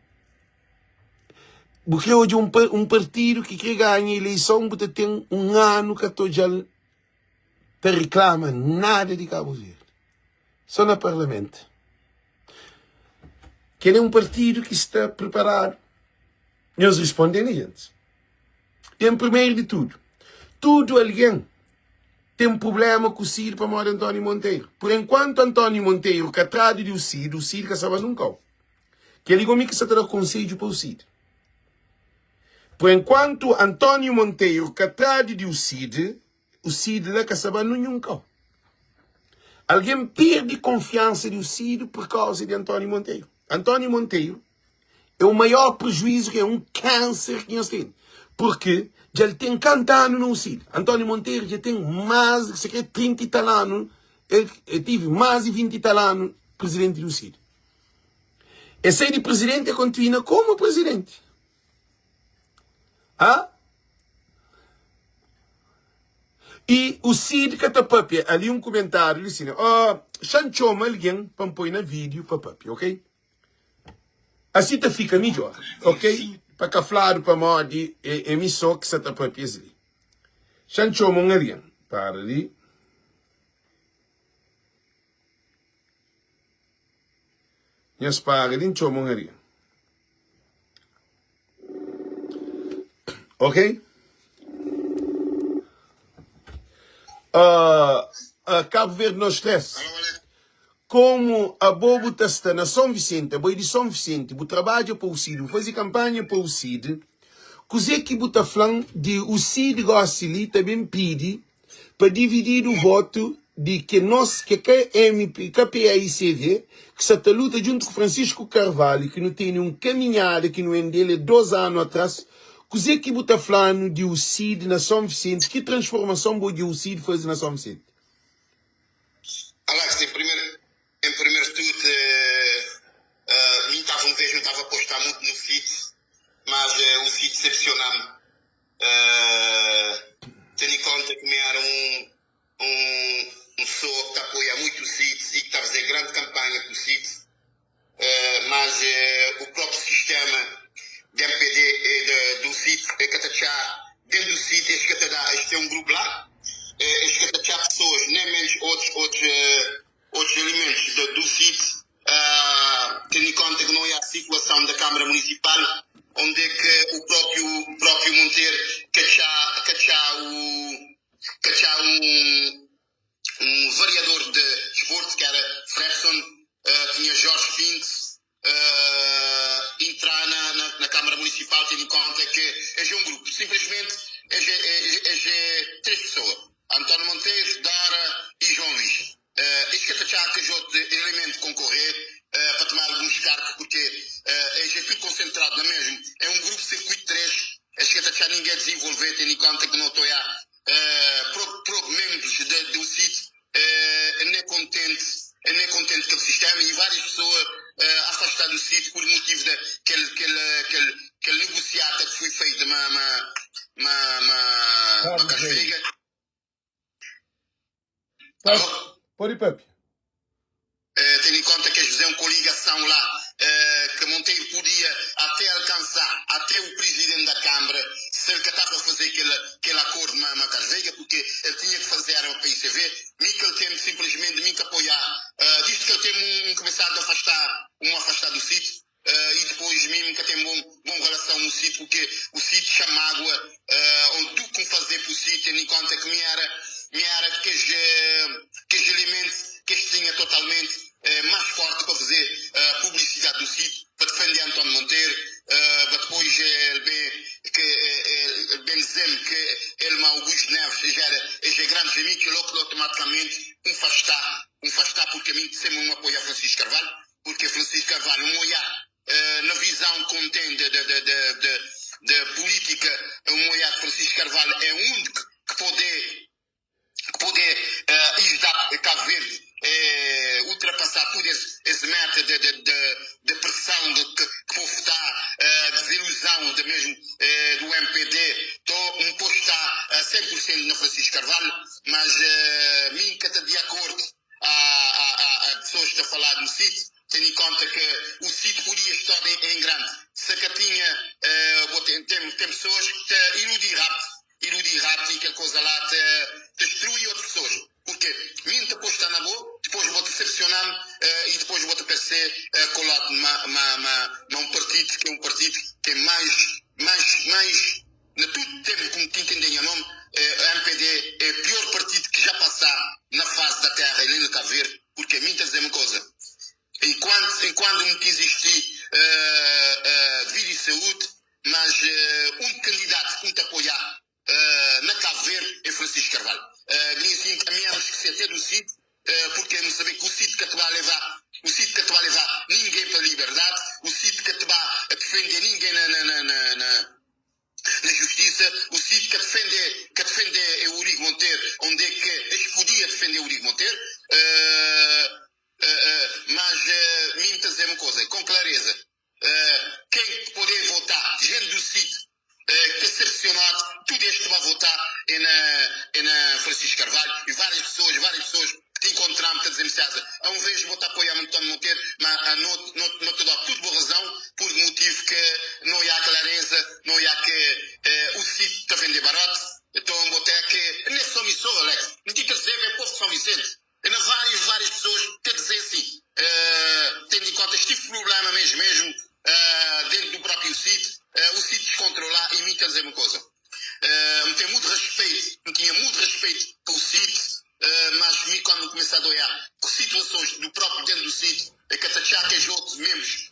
Porque hoje um partido que quer ganhar a eleição, porque tem um ano que estou já te reclama nada de Cabo Verde. Só no Parlamento. Que ele é um partido que está preparado. E eles respondem a gente. E em primeiro de tudo alguém tem um problema com o Cid para morrer António Monteiro. Por enquanto, António Monteiro, que atrás de o Cid que sabe nunca. Que ele ligou-me que se terá conselho para o Cid. Por enquanto, António Monteiro, que atrás de o Cid lá que sabe nunca. Alguém perde confiança do Cid por causa de António Monteiro. António Monteiro é o maior prejuízo, que é um câncer que nós temos. Porque já ele tem 40 anos no Cid. António Monteiro já tem mais de 30 e tal anos. Ele teve mais de 20 e tal anos presidente do Cid. Esse de presidente continua como presidente. E o Cid que está papi, ali um comentário, ele disse, chanchou alguém para pôr na vídeo para papi, ok? Assim tá fica melhor, ok? Para que falar para modi emissor que se está papi ali. Chanchou alguém para ali. Yes, para ali, chanchou alguém. Ok? Cabo Verde não estresse. Como a bobo está na São Vicente, a boi de São Vicente, o trabalho para o Cid, fazer campanha para o Cid, Cos'è que bota falando de o Cid Gossili também pede para dividir o voto de que nós, que MP, que a PAICV, que se está luta junto com Francisco Carvalho, que não tem um caminhada, que não é dele 2 anos atrás, cos'è que bota falando de o Cid na São Vicente, que transformação pode o Cid fazer na São Vicente? Alex, em primeiro tudo, mim estava não estava a apostar muito no Cid, mas o Cid decepcionou-me. Tendo em conta que me era um pessoa que apoia muito o Cid e que está a fazer grande campanha para o Cid, mas o próprio sistema de MPD e do Cid, que está dentro do Cid, este é um grupo lá, este que está pessoas, nem menos outros elementos do Cid, tendo em conta que não é a situação da Câmara Municipal, onde é que o próprio Monteiro cachá um variador de esporte, que era Fredson, tinha Jorge Pinto, entrar na Câmara Municipal, tendo em conta que é um grupo, simplesmente é 3 pessoas, António Monteiro, Dora e João Luís. Isto que é outro elemento concorrer para tomar alguns cargos, porque é tudo concentrado na mesma. É um grupo circuito 3, acho que ninguém desenvolver, tendo em conta que não estou a membros do sítio, nem contente com o sistema, e várias pessoas afastadas do sítio por motivo daquele negociata que foi feito uma casvega. Pode ir, Pepe. Tendo em conta que eles fizeram coligação lá, que Monteiro podia até alcançar, até o presidente da Câmara, se ele estava a fazer aquele acordo de uma casvega, porque ele tinha que fazer a PICV, Michael tem simplesmente que apoiar, diz que ele tem começado a afastar do sítio, e depois mesmo que tem bom relação no sítio, porque o sítio chama água, onde tudo como fazer para o sítio, tendo em conta que me era que os elementos que eles tinham totalmente mais forte para fazer publicidade do sítio, para defender António Monteiro, para depois bem dizer que ele, Augusto Neves, já é grande amigo, e logo automaticamente afastar, porque a mim sempre me apoia Francisco Carvalho, porque Francisco Carvalho não olhar na visão como tem de política, um olhar de Francisco Carvalho é o único que poder ajudar Cabo Verde ultrapassar toda essa meta de pressão que for votar, desilusão do MPD. Estou um posto está a 100% na Francisco Carvalho, mas mim que está de acordo a pessoas que estão a falar no sítio, tendo em conta que o sítio podia estar em grande. Se que tinha, tem pessoas que iludem rápido e aquela coisa lá te destrui outras pessoas. Porque mim depois está na boa, depois vou decepcionar-me e depois vou te parecer colado num partido que é um partido que é mais na todo tempo, como que entendem o nome, a MPD é o pior partido que já passar na face da terra e no Cabo Verde, porque a mim está a dizer uma coisa. Enquanto me quis existir vida e saúde, mas um candidato que me apoiar na Cabo Verde é Francisco Carvalho. Assim, caminhamos que se até do sítio, porque não saber que o sítio que te vai levar, ninguém para a liberdade, o sítio que te vai defender ninguém na justiça, o sítio que defende é o Urigo Monteiro, onde é que eles podiam defender o Urigo Monteiro, mas me dizer uma coisa, com clareza, quem poder votar, gente do sítio, que é decepcionado, tudo este que vai votar é na Francisco Carvalho, e várias pessoas que te encontramos, que dizem César, a um vez vou-te apoiar muito António Monteiro, mas não te dá tudo boa razão, por motivo que não há clareza, não há que o sítio está a vender barato, então vou ter que, não é só missão, Alex, não tem que dizer que é povo de São Vicente, várias pessoas que dizem assim, tendo em conta este problema mesmo dentro do próprio sítio, o sítio descontrolar, e me quer dizer uma coisa, me tinha muito respeito pelo sítio, mas me quando começar a olhar por situações do próprio dentro do sítio, que atachar que os outros membros,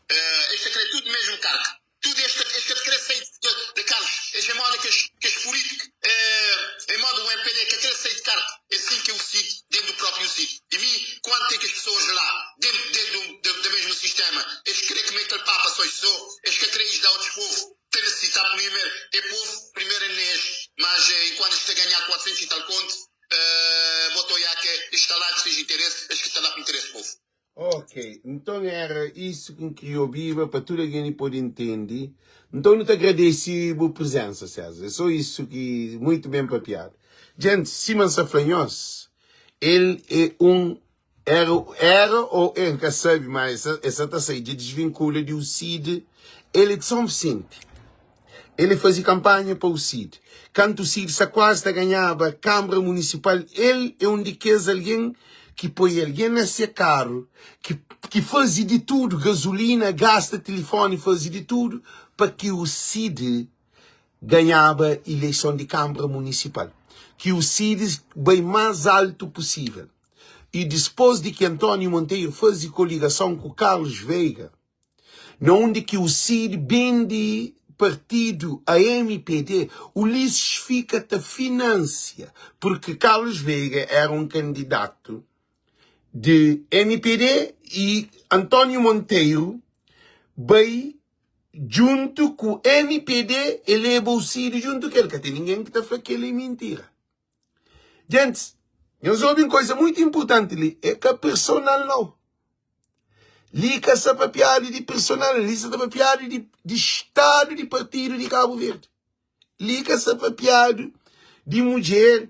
este é tudo mesmo cargo, tudo este querer sair de Carlos, é moda que as políticos, em modo o MPD, que aquele sair de carta, é assim que é o sítio, dentro do próprio sítio. E mim, quando tem que as pessoas lá, dentro do mesmo sistema, eles querem que me aquele papa só isso, eles que querem dar outros povos, tem necessidade primeiro, é povo, primeiro é neste, mas enquanto está a ganhar 400 e tal conto, botou já que está lá que seja interesse, eles que está lá para interesse do povo. Ok, então era isso que eu queria ouvir para tudo alguém pode entender. Então eu te agradeço a presença, César. É só isso que muito bem papiado. Gente, Simão Safranhos, ele é era ou é, nunca sabe mais, essa tá saída desvincula de o CID, ele de São Vicente. Ele fazia campanha para o CID. Quando o CID quase ganhava a Câmara Municipal, ele é um daqueles alguém que põe alguém nesse carro, que fazia de tudo, gasolina, gasta telefone, fazia de tudo, para que o CID ganhava a eleição de Câmara Municipal. Que o CID bem mais alto possível. E depois de que António Monteiro fazia coligação com Carlos Veiga, onde que o CID bem de partido, a MPD, o Ulisses fica a financia, porque Carlos Veiga era um candidato de MPD e António Monteiro veio junto com o MPD e leva o CID junto com ele, que tem ninguém que está falando que ele é mentira. Gente, eu soube uma coisa muito importante ali, é que a personal não. Liga essa papiada de personal, liga essa papiada de Estado de partido de Cabo Verde. Liga essa papiada de mulher,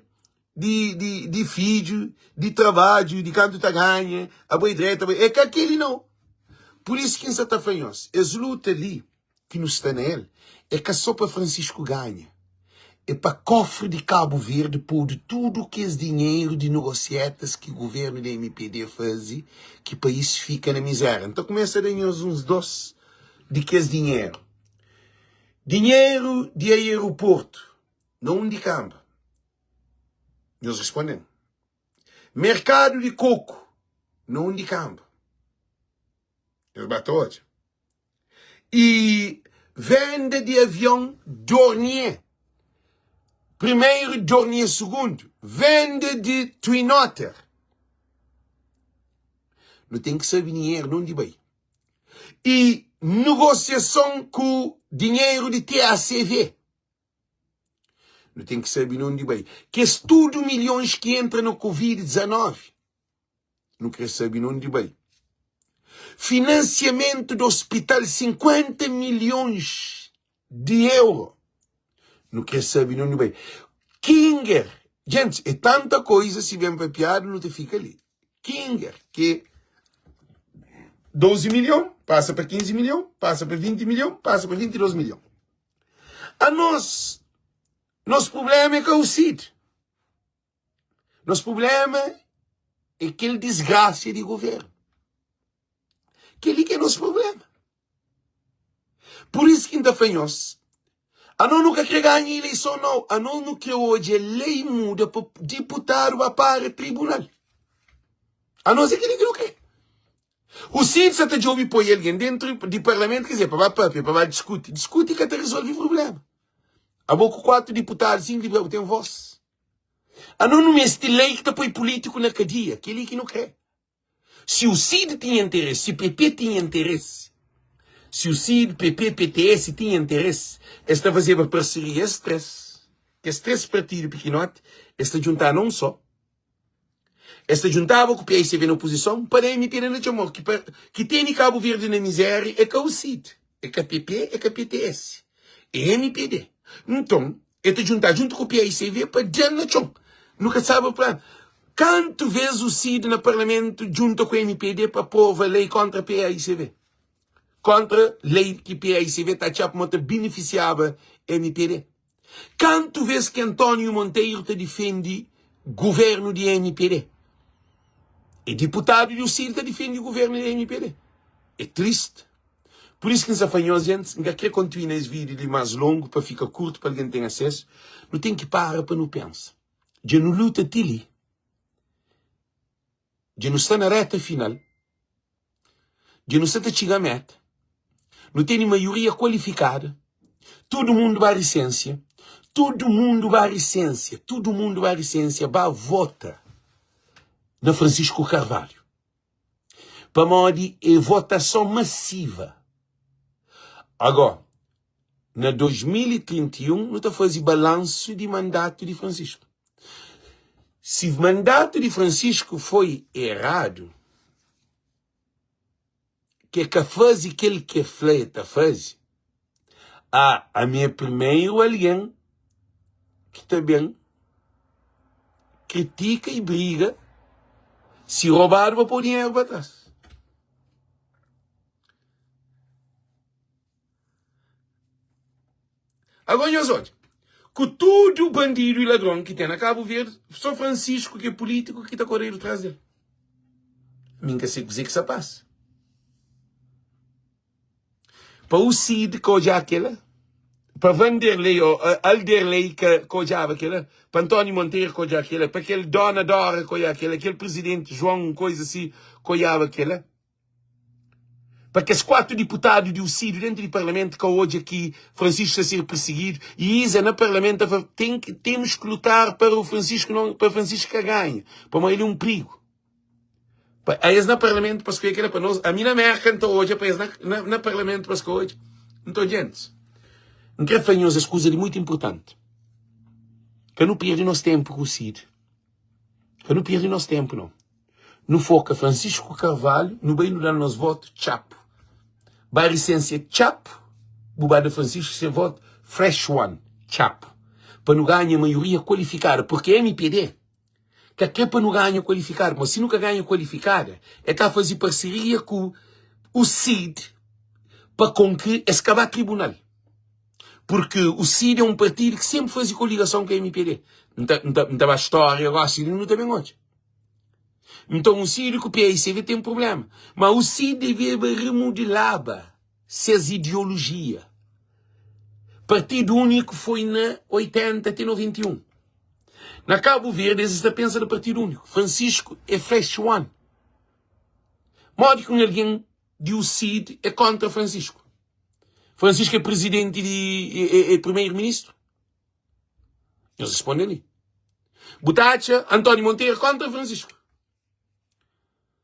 de filho, de trabalho, de quanto tá ganha, a boa direita, é que aquele não. Por isso que em Santa Fanhos, as lutas ali, que nos está nele, é que só para Francisco ganha. É para cofre de Cabo Verde, por tudo que é dinheiro de negociatas que o governo da MPD faz, que o país fica na miséria. Então começa a dar uns doces de que é dinheiro. Dinheiro de aeroporto, não de câmara. Eles respondem. Mercado de coco, não de câmara. Eles batem hoje. E venda de avião Dornier. Primeiro, Dornier segundo. Venda de Twin Otter. Não tem que saber dinheiro, não de bem. E negociação com dinheiro de TACV. Não tem que saber não de bem. Que é tudo milhões que entram no Covid-19. Não quer saber não de bem. Financiamento do hospital, 50 milhões de euros. Não quer saber não de bem. Kinger. Gente, é tanta coisa, se vem para piada, não te fica ali. Kinger, que 12 milhões, passa para 15 milhões, passa para 20 milhões, passa para 22 milhões. A nosso problema é com o CID. Nosso problema é aquele desgraça de governo. Aquele que é nosso problema. Por isso que ainda fanhos. A não nunca quer ganhar eleição, não. A não nunca hoje a lei muda para deputado para o tribunal. A não ser que ele não quer. O CID se te ouve põe alguém dentro do parlamento, quer dizer, para discutir. Discute que até resolve o problema. A boca 4 deputados, 5 deputados, tem voz. A não este lei que está põe político na cadeia. Aquele que não quer. Se o CID tinha interesse, se o PP tinha interesse, se o CID, PP, PTS tinha interesse, esta fazia uma parceria, esses três partidos pequenotes, esta juntar não só, esta juntava com o PICV na oposição, para emitir na chamor, que tem Cabo Verde na miséria, é com o CID, é com a PP, é com a PTS, é MPD. Então, esta juntar junto com o PICV para dizer na chão, nunca sabe o plano. Quanto vezes o CID no Parlamento junto com o MPD para pôr a lei contra a PICV? Contra a lei que a PICV está a como beneficiava a MPD. Quanto vezes que António Monteiro te defende o governo de MPD? E deputado do CID te defende o governo de MPD. É triste. Por isso que nos afanhamos, gente, não quer continuar esse vídeo de mais longo para ficar curto, para alguém ter acesso. Não tem que parar para não pensar. Já não luta tili. Já não está na reta final. Já não está a chegar a meta. Não tem maioria qualificada. todo mundo vai licença, todo mundo vai licença, todo mundo vai licença, vai votar na Francisco Carvalho. Para modi é votação massiva. Agora, na 2031, não está fazendo balanço de mandato de Francisco. Se o mandato de Francisco foi errado, que faz aquele que fleta faz, a minha primeiro alguém que também critica e briga se roubaram para pôr dinheiro para trás. Agora, nós olhamos, com todo o bandido e ladrão que tem na Cabo Verde, só Francisco, que é político, que está correndo atrás dele. A mim que sei dizer que isso passa. Para o Cid, que hoje é aquela, para Vanderlei, ou Alderlei, que hoje é aquela, para António Monteiro, que hoje é aquela, para aquele Dona Dora, que hoje é aquela, aquele presidente João, coisa assim, que hoje é aquela. Para que os 4 deputados do Cid dentro do Parlamento, que hoje aqui Francisco está a ser perseguido, e Isa no Parlamento temos que lutar para o Francisco não, para Francisco que ganhe, para ele é um perigo. Aí no Parlamento, para escolher para nós, a minha América então hoje, para no Parlamento, para escolher hoje, então gente, não quero fazer as coisas de muito importante, que não perde nosso tempo com o Cid, que não perde nosso tempo não. Não foca Francisco Carvalho, não bem no dar nos votos, chapo. Vai licença, chapo. Bubada Francisco, se voto, fresh one, chapo. Para não ganhar maioria qualificada, porque é MPD. Que é para não ganhar qualificada, mas se nunca ganha qualificada, é que a fazer parceria com o Cid para conquistar escavar tribunal. Porque o Cid é um partido que sempre faz coligação com a MPD. Não estava a história, agora o Cid não está bem hoje. Então o Cid com o PICV tem um problema. Mas o Cid deve remodelar suas ideologias. Partido único foi na 80 até 91. Na Cabo Verde, eles estão pensando no partido único. Francisco é fresh one. Modo que alguém de o Cid é contra Francisco. Francisco é presidente e primeiro-ministro. Eles respondem ali. Butacha, António Monteiro contra Francisco.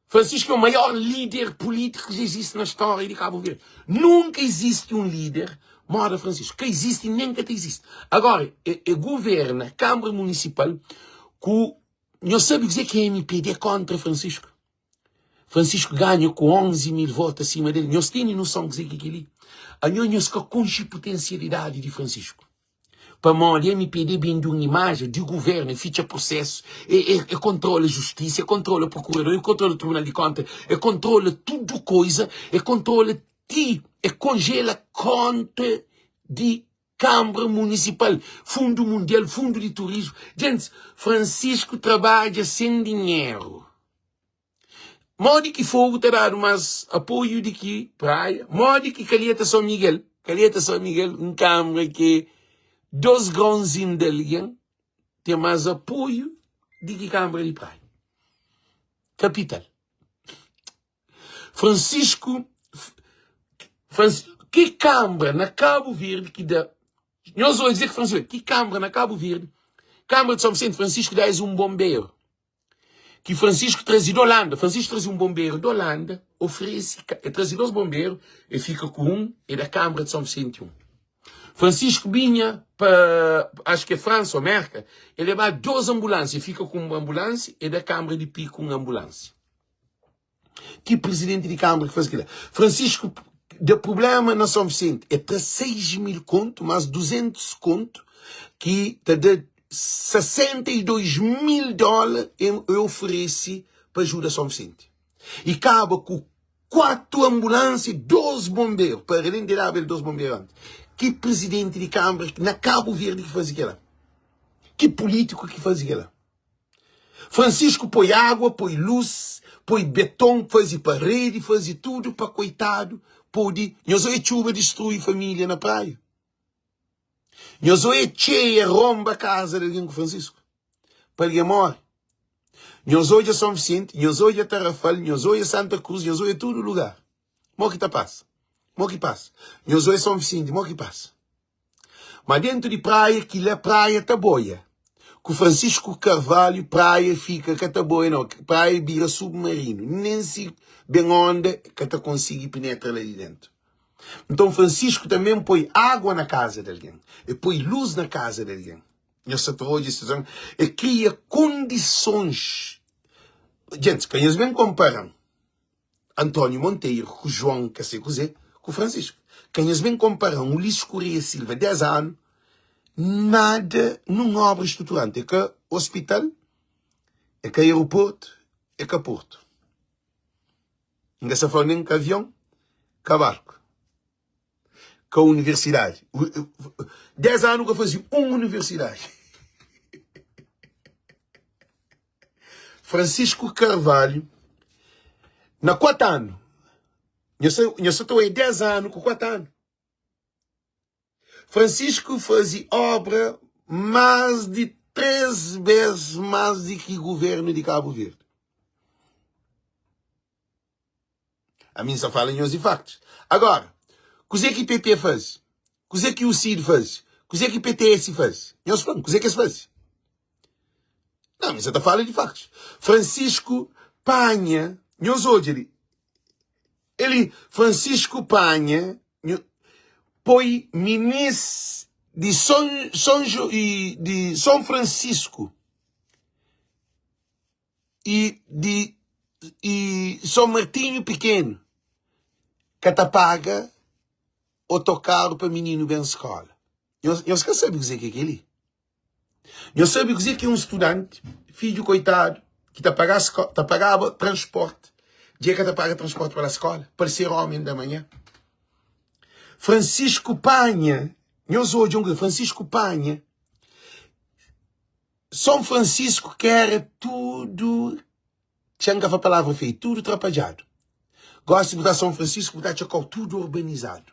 Francisco é o maior líder político que existe na história de Cabo Verde. Nunca existe um líder maior que Francisco. Que existe e nem que existe. Agora, governa a Câmara Municipal com... Não sabe dizer que a MPD é contra Francisco. Francisco ganha com 11 mil votos acima dele. Nós temos noção de dizer que aquilo. A nós com a potencialidade de Francisco. Para mim, a MPD vem de uma imagem de governo, ficha processo, controla a justiça, controla o procurador, controla o tribunal de contas, controla tudo coisa, controla ti, congela conta de Câmara Municipal, Fundo Mundial, Fundo de Turismo. Gente, Francisco trabalha sem dinheiro. Mode que fogo terá mais apoio de que praia, mode que Calheta São Miguel, um câmara que 2 grãozinhos de alguém tem mais apoio do que Câmara de Praia. Capital. Francisco, que Câmara na Cabo Verde que dá... Nós vamos dizer que Francisco, que Câmara na Cabo Verde, Câmara de São Vicente, Francisco dá um bombeiro. Que Francisco trazia de Holanda. Francisco trazia um bombeiro de Holanda, oferece, trazia 2 bombeiros, e fica com um, e da Câmara de São Vicente um. Francisco vinha para, acho que é França ou América, ele leva 2 ambulâncias, fica com uma ambulância e da Câmara de Pico uma ambulância. Que presidente de Câmara que faz aquilo? Francisco, de problema na São Vicente, é para 6 mil conto, mais 200 conto, que está de 62 mil dólares eu ofereci para ajudar a São Vicente. E acaba com 4 ambulâncias e 2 bombeiros, para render 2 bombeiros antes. Que presidente de Câmara na Cabo Verde que fazia aquilo? Que político que fazia aquilo? Francisco põe água, põe luz, põe beton, fazia parede, fazia tudo para coitado, pode... Nós hoje chuva destrui família na praia. Nós hoje cheia romba a casa de alguém com Francisco. Para alguém morre. Nós hoje a São Vicente, nós hoje a Tarrafal, nós hoje a Santa Cruz, nós hoje a todo lugar. Morre que passa. Mo que passa. Nós hoje São Vicente, mo que passa. Mas dentro de praia, que é praia taboia. Com Francisco Carvalho, praia fica que taboia, não. Praia vira submarino. Nem se bem onda que te consiga penetrar ali dentro. Então Francisco também põe água na casa de alguém. E põe luz na casa de alguém. E cria condições. Gente, quem eles bem comparam António Monteiro com João Cacé com Francisco. Quem eles bem comparam Ulisses Correia Silva, 10 anos, nada numa obra estruturante. É que hospital, é que aeroporto, é que porto. Não se fala nem que avião, que barco. Que a universidade. 10 anos que eu fazia uma universidade. Francisco Carvalho, na 4 anos. Eu só estou aí 10 anos com 4 anos. Francisco fazia obra mais de 3 vezes mais do que o governo de Cabo Verde. A mim só fala em os factos. Agora, o que é que o PP faz? O que é que o CID faz? O que é que o PTS faz? Eu estou falando, o que é que eles fazem? Não, mas eu falo de factos. Francisco Panha, Francisco Panha, foi ministro de São Francisco e de São Martinho Pequeno, que te paga autocarro para menino bem escola. Eu sabe o que é aquele? Eu sabe o que é um estudante, filho coitado, que te pagava transporte, dia que te paga transporte para a escola, para ser homem da manhã. Francisco Panha, Francisco Panha, São Francisco que era tudo, tinha a palavra feia, tudo trapalhado. Gosto de botar São Francisco, botar Chacau, tudo urbanizado.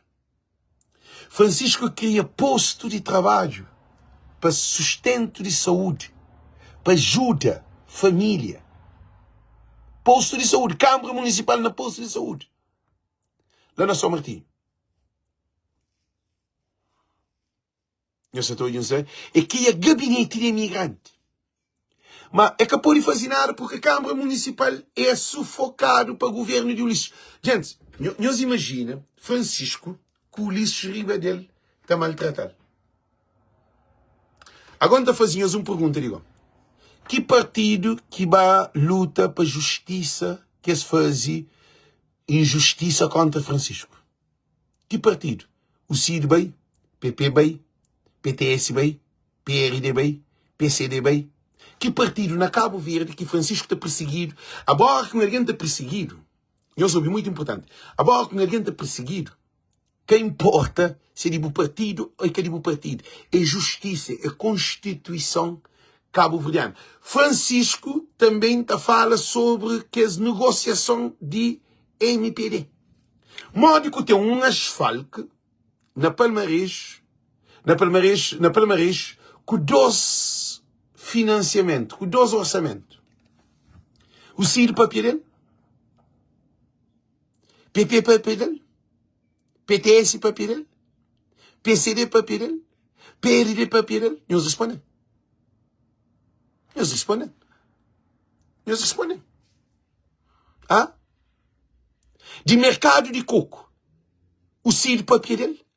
Francisco cria posto de trabalho para sustento de saúde, para ajuda, família. Posto de saúde, Câmara Municipal na posto de saúde. Lá na São Martinho. Eu só estou a dizer, é que é gabinete de imigrante. Mas é que pode fazer nada porque a Câmara Municipal é sufocado para o governo de Ulisses. Gente, nós imagina Francisco que o Ulisses Riba dele está maltratado. Agora fazíamos uma pergunta, digo. Que partido que vai luta para justiça que se faz injustiça contra Francisco? Que partido? O CID bem? PP bem? PTS bem? PRD bem? PCD bem? Que partido na Cabo Verde que Francisco está perseguido? A bola que alguém está perseguido. Eu soube muito importante. A bola que alguém está perseguido. Que importa se é de um partido ou que é de um partido. É justiça, é Constituição cabo-verdiana. Francisco também fala sobre que as negociação de MPD. Modo que tem um asfalto na Palmares com 12 financiamento, com 12 orçamentos. O CID papel dele, PP papel dele, PTS papel dele, PCD papel dele, PRD papel dele. Eles respondem. Ah? De mercado de coco, o CID papel dele.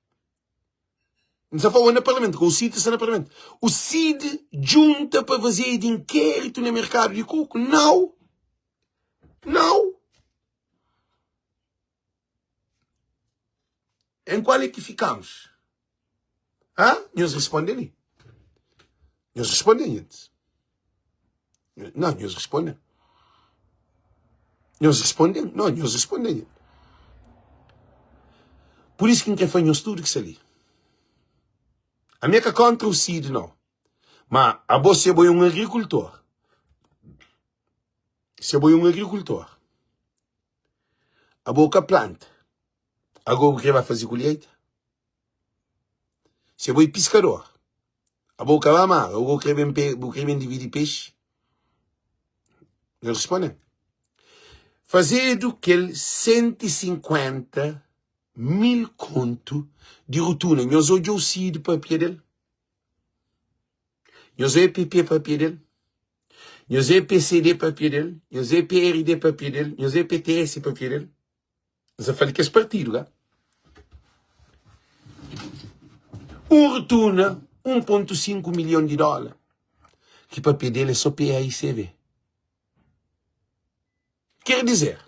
Não se fala no Parlamento, com o CID está no Parlamento. O CID junta para fazer de inquérito no mercado de coco? Não. Em qual é que ficamos? Ah? Nós respondem. Gente. Não, nós respondem. Nós respondem. Por isso que quem faz um estudo que se ali. A minha que contra o CID, não. Mas a você é um agricultor. Se é um agricultor. A boca planta. Agora que vai fazer colheita. Se é pescador. A boca vai amar. Agora que vai dividir peixe. Eu respondo. Fazer do que 150 1000 conto de rotuna. Nós hoje o CID papel dele. Nós é PP papel dele. Nós é PCD papel dele. Nós é PRD papel dele. Nós é PTS papel dele. Nós falamos que esse partido, tá? Rotuna, 1,5 milhão de dólares. Que papel dele é só PAICV. Quer dizer,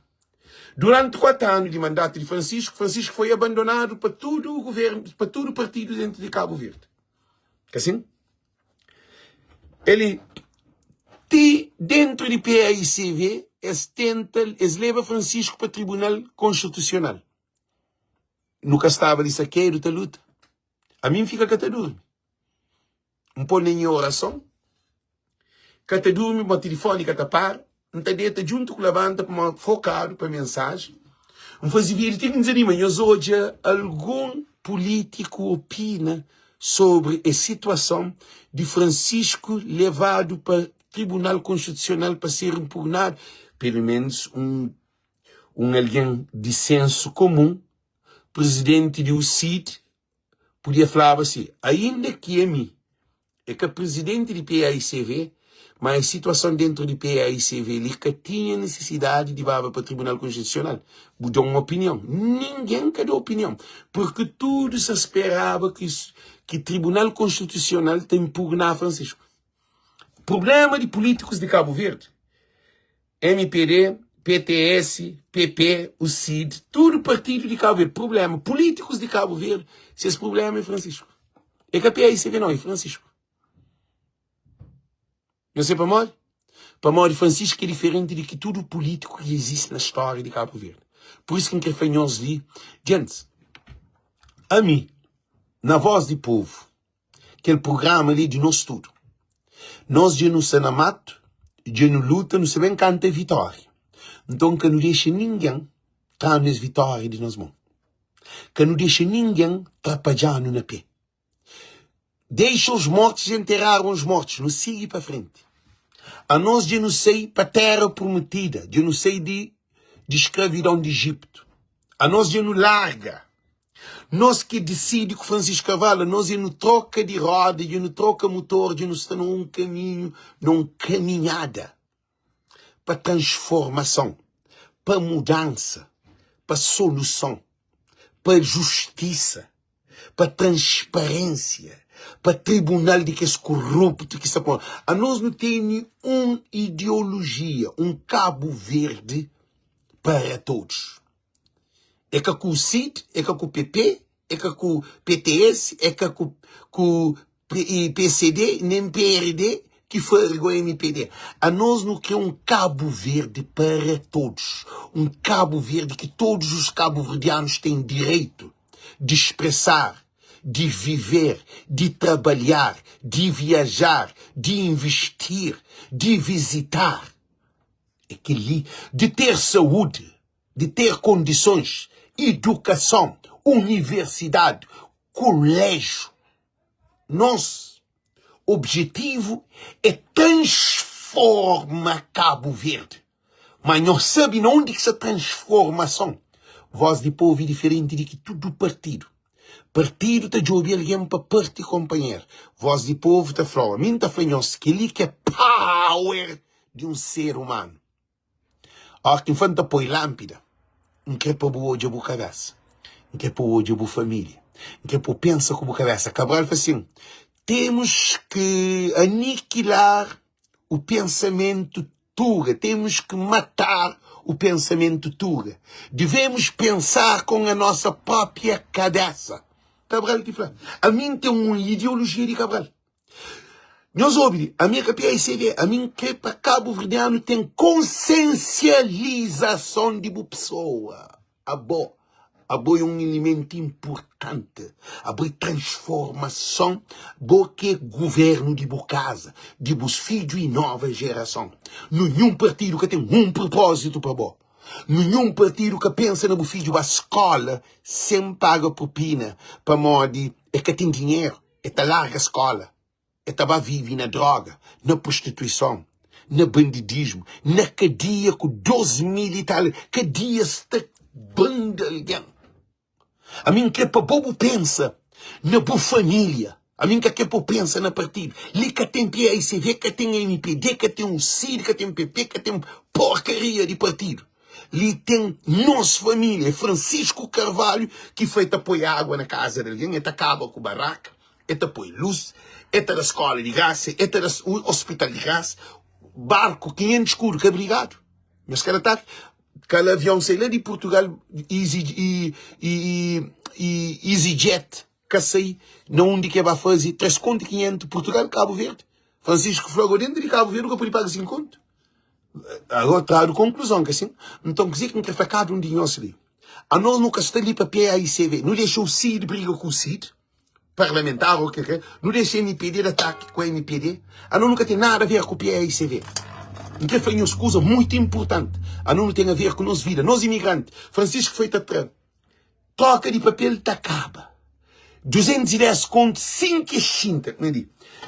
durante 4 anos de mandato de Francisco foi abandonado para todo o governo, para todo o partido dentro de Cabo Verde. Que assim? Ele, dentro de PAICV, eles levam Francisco para o Tribunal Constitucional. Nunca estava de saqueiro da luta. A mim fica que te dorme. Um pouco nem oração. Que te dorme, uma telefone que te para. Não te deita junto com a banda para focado para a mensagem. Não faz vir, tem que dizer, mas hoje algum político opina sobre a situação de Francisco levado para o Tribunal Constitucional para ser impugnado. Pelo menos alguém de senso comum, presidente do CID, podia falar assim, ainda que é mim, é que o presidente de PAICV, mas a situação dentro de PAICV ali que tinha necessidade de ir para o Tribunal Constitucional. Mudou uma opinião. Ninguém deu opinião. Porque tudo se esperava que o Tribunal Constitucional tem impugnar Francisco. Problema de políticos de Cabo Verde. MPD, PTS, PP, o CID, tudo partido de Cabo Verde. Problema. Políticos de Cabo Verde, se esse problema é Francisco. É que a PAICV não, é Francisco. Não sei para morrer? Para morrer, Francisco é diferente de que tudo político que existe na história de Cabo Verde. Por isso que nós li, gente, a mim, na Voz do Povo, aquele programa ali de nós tudo, nós já não se na mato, já não luta, não se bem canta vitória. Então que não deixa ninguém estar nas vitórias de nós mãos. Que não deixa ninguém trapalhando na pé. Deixa os mortos enterrar os mortos, não siga para frente. A nós de não sei para a terra prometida, de não sei de escravidão de Egito. A nós de não larga. Nós que decide com Francisco Carvalho, nós de não troca de roda, de não troca motor, de não estar num caminho, numa caminhada para transformação, para mudança, para solução, para justiça, para transparência, para tribunal de que é corrupto, que está. A nós não tem uma ideologia, um Cabo Verde para todos. É que com o CID, é que com o PP, é que com o PTS, é que com o PCD, nem PRD, que foi o MPD. A nós não quer um Cabo Verde para todos. Um Cabo Verde que todos os cabo-verdianos têm direito de expressar, de viver, de trabalhar, de viajar, de investir, de visitar. Aquele, de ter saúde, de ter condições, educação, universidade, colégio. Nosso objetivo é transformar Cabo Verde. Mas não sabe onde que essa transformação. Voz de Povo é diferente de que tudo partido. Partido está de ouvir alguém para partir companheiro. Voz de Povo está falando. A mim está falando que ele que é power de um ser humano. A que infanta põe lâmpada. Não quer para o hoje a boa cabeça. Não quer para o hoje a boa família. Não quer para o pensa com a boa cabeça. Cabral fala assim. Temos que aniquilar o pensamento tuga. Temos que matar o pensamento tuga. Devemos pensar com a nossa própria cabeça. Cabral que fala. A mim tem uma ideologia de Cabral. Nós ouvimos, a minha PAICV, a mim que para Cabo Verdeano tem consciencialização de boa pessoa. A boa é um elemento importante. A boa transformação, boa que é governo de boa casa, de bons filhos e nova geração. Nenhum partido que tem um propósito para boa. Nenhum partido que pensa no filho da escola sem paga propina para modo é que tem dinheiro, é que larga a escola. Estava vive na droga, na prostituição, no bandidismo, na cadeia com 12 mil e tal, cadeia está banda alguém. A mim que é para bobo pensa na boa família. A mim que é para pensa na partido. Ali que tem PAICV, que tem MPD, que tem um CID, que tem um PP, que tem porcaria de partido. Ali tem nossa família, Francisco Carvalho, que foi apoiar água na casa de alguém, acaba com o barraco, apoia luz, da escola de graça, do hospital de graça, barco 500 escuro, que obrigado. Mas cara tá, aquele avião sei lá de Portugal, EasyJet, que sei, não onde que vai fazer 3 conto 500, Portugal, Cabo Verde. Francisco Flagor dentro de Cabo Verde, que pode pagar 5 conto. Agora trago conclusão, que assim, então quer dizer que não tem facado dinheiro ali. A nós nunca está ali para PAICV, não deixa o CID briga com o CID, parlamentar ou o que é, não deixa o MPD de ataque com a MPD, a nós nunca tem nada a ver com o PAICV. Então foi uma coisa muito importante, a nós não tem a ver com nossa vida, nós imigrantes. Francisco foi atrás, troca de papel te acaba. 210 contos, 5 extinta.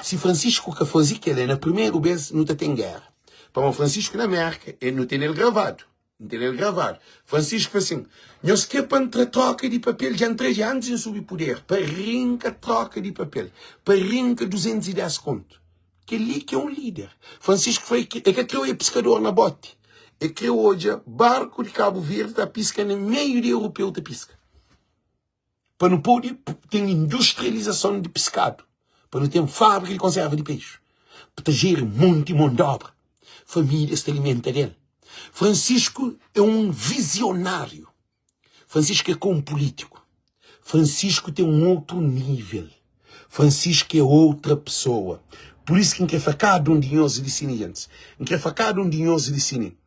Se Francisco que fazia que ele na primeira vez não tem guerra. Para o Francisco na América, ele não tem ele gravado. Não tem ele gravado. Francisco foi assim, nós que para troca de papel, já entrei de antes em subpoder, para rinca troca de papel, para rinca 210 contos. Que ali que é um líder. Francisco foi, é que criou o pescador na bote. É que criou hoje barco de Cabo Verde a pisca no meio de europeu da pisca. Para não poder ter industrialização de pescado. Para não ter fábrica de conserva de peixe. Para ter muito mão de obra. Família se alimenta dele. Francisco é um visionário. Francisco é como um político. Francisco tem um outro nível. Francisco é outra pessoa. Por isso que não quer facar de um dinhoso de sinentes. Não quer facar de um dinhoso de sinentes.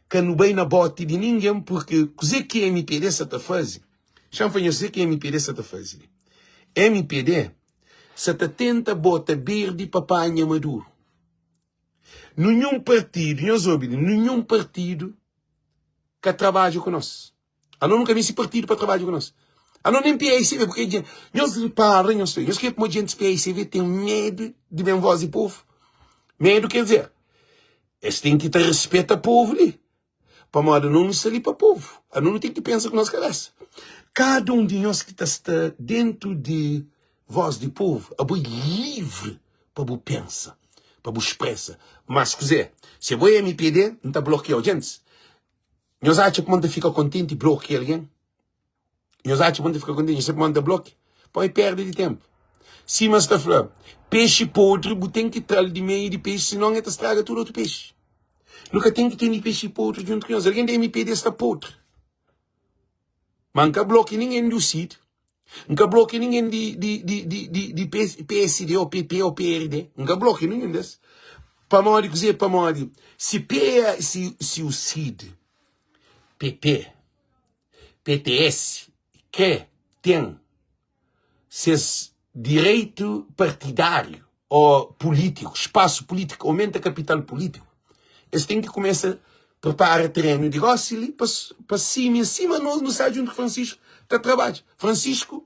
Que não bem na bote de ninguém, porque coisa que a MPD se está fazendo. Já foi dizer que a MPD se está fazendo. MPD se está tenta botar verde para apanhar Maduro. Nenhum partido, nenhum partido que trabalha com nós. Eu nunca vi esse partido para trabalhar com nós. Eu não nem PAICV, porque nós reparam, nós que como gente PAICV tem medo de bem voz e povo. Medo quer dizer, eles têm que ter respeito ao povo ali. Para modo não se ali para o povo. Eu não tem que pensar com nós cabeça. Cada um de nós que está dentro de voz de povo, é bem livre para você pensar. Para você expressa. Mas, se você é MPD, não está bloqueando gente. Nós achamos que manda ficar contente e bloqueia alguém. Nós achamos que manda ficar contente e sempre manda bloqueio. Pode perder de tempo. Se mas está falando, peixe podre, você tem que trazer de meio de peixe, senão ele estraga todo outro peixe. Nunca tem que ter peixe podre junto com nós. Alguém da MPD está podre. Mas nunca bloqueia ninguém do CID. Nunca bloqueia ninguém de PSD ou PP ou PRD. Nunca bloqueia ninguém desse. Para modo dizer, para modo, se o CID, PP, PTS, que tem seus direito partidário ou político, espaço político, aumenta capital político, eles têm que começar a preparar terreno de negócio ali para cima não sai junto com Francisco, está trabalho. Francisco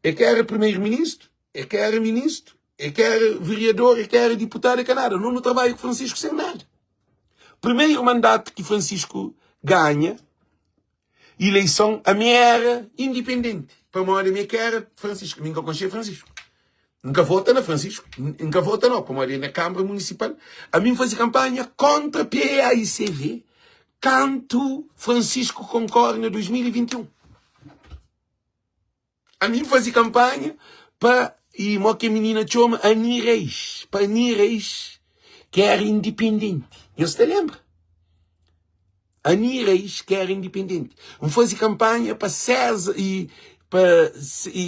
é que era primeiro-ministro, é que era ministro, é que era vereador, é que era deputado, é que nada. Não trabalho com Francisco sem nada. Primeiro mandato que Francisco ganha, eleição, a minha era independente. Para uma hora a minha que era Francisco, nunca conhecia Francisco. Nunca vota na Francisco, nunca vota não, para uma hora na Câmara Municipal. A mim fazia campanha contra PAICV, canto Francisco concorre em 2021. A mim fazia campanha para, e uma que a menina chama Ani Reis, para Ani Reis, que era independente. Eu se te lembra? Ani Reis, que era independente. Eu fazia campanha para César e para,